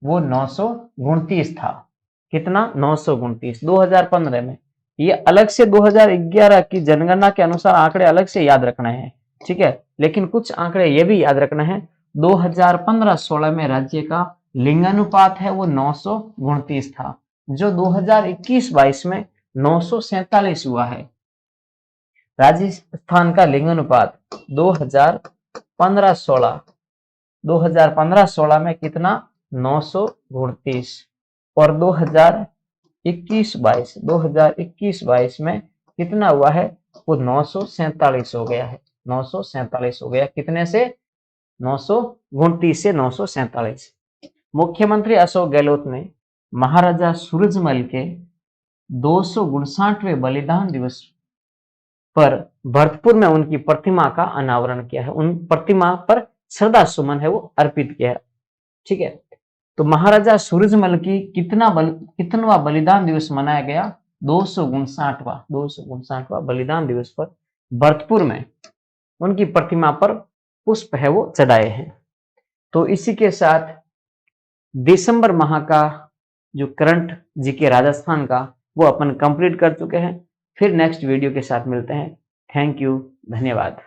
वो 929 था। कितना? 929 2015 में। ये अलग से 2011 की जनगणना के अनुसार आंकड़े अलग से याद रखने हैं, ठीक है, लेकिन कुछ आंकड़े ये भी याद रखना है। 2015-16 में राज्य का लिंगानुपात है वो 929 था, जो 2021-22 में 947 हुआ है। राजस्थान का लिंगानुपात 2015-16 में कितना? 929 और 2021-22 में कितना हुआ है? वो 947 हो गया है। 947 हो गया। कितने से? 929 से 947। मुख्यमंत्री अशोक गहलोत ने महाराजा सूरजमल के 259वें बलिदान दिवस पर भरतपुर में उनकी प्रतिमा का अनावरण किया है। उन प्रतिमा पर श्रद्धा सुमन है वो अर्पित किया है, ठीक है। तो महाराजा सूरजमल की कितनवा बलिदान दिवस मनाया गया? 259वां बलिदान दिवस पर भरतपुर में उनकी प्रतिमा पर पुष्प है वो चढ़ाए हैं। तो इसी के साथ दिसंबर माह का जो करंट जीके राजस्थान का वो अपन कंप्लीट कर चुके हैं। फिर नेक्स्ट वीडियो के साथ मिलते हैं। थैंक यू, धन्यवाद।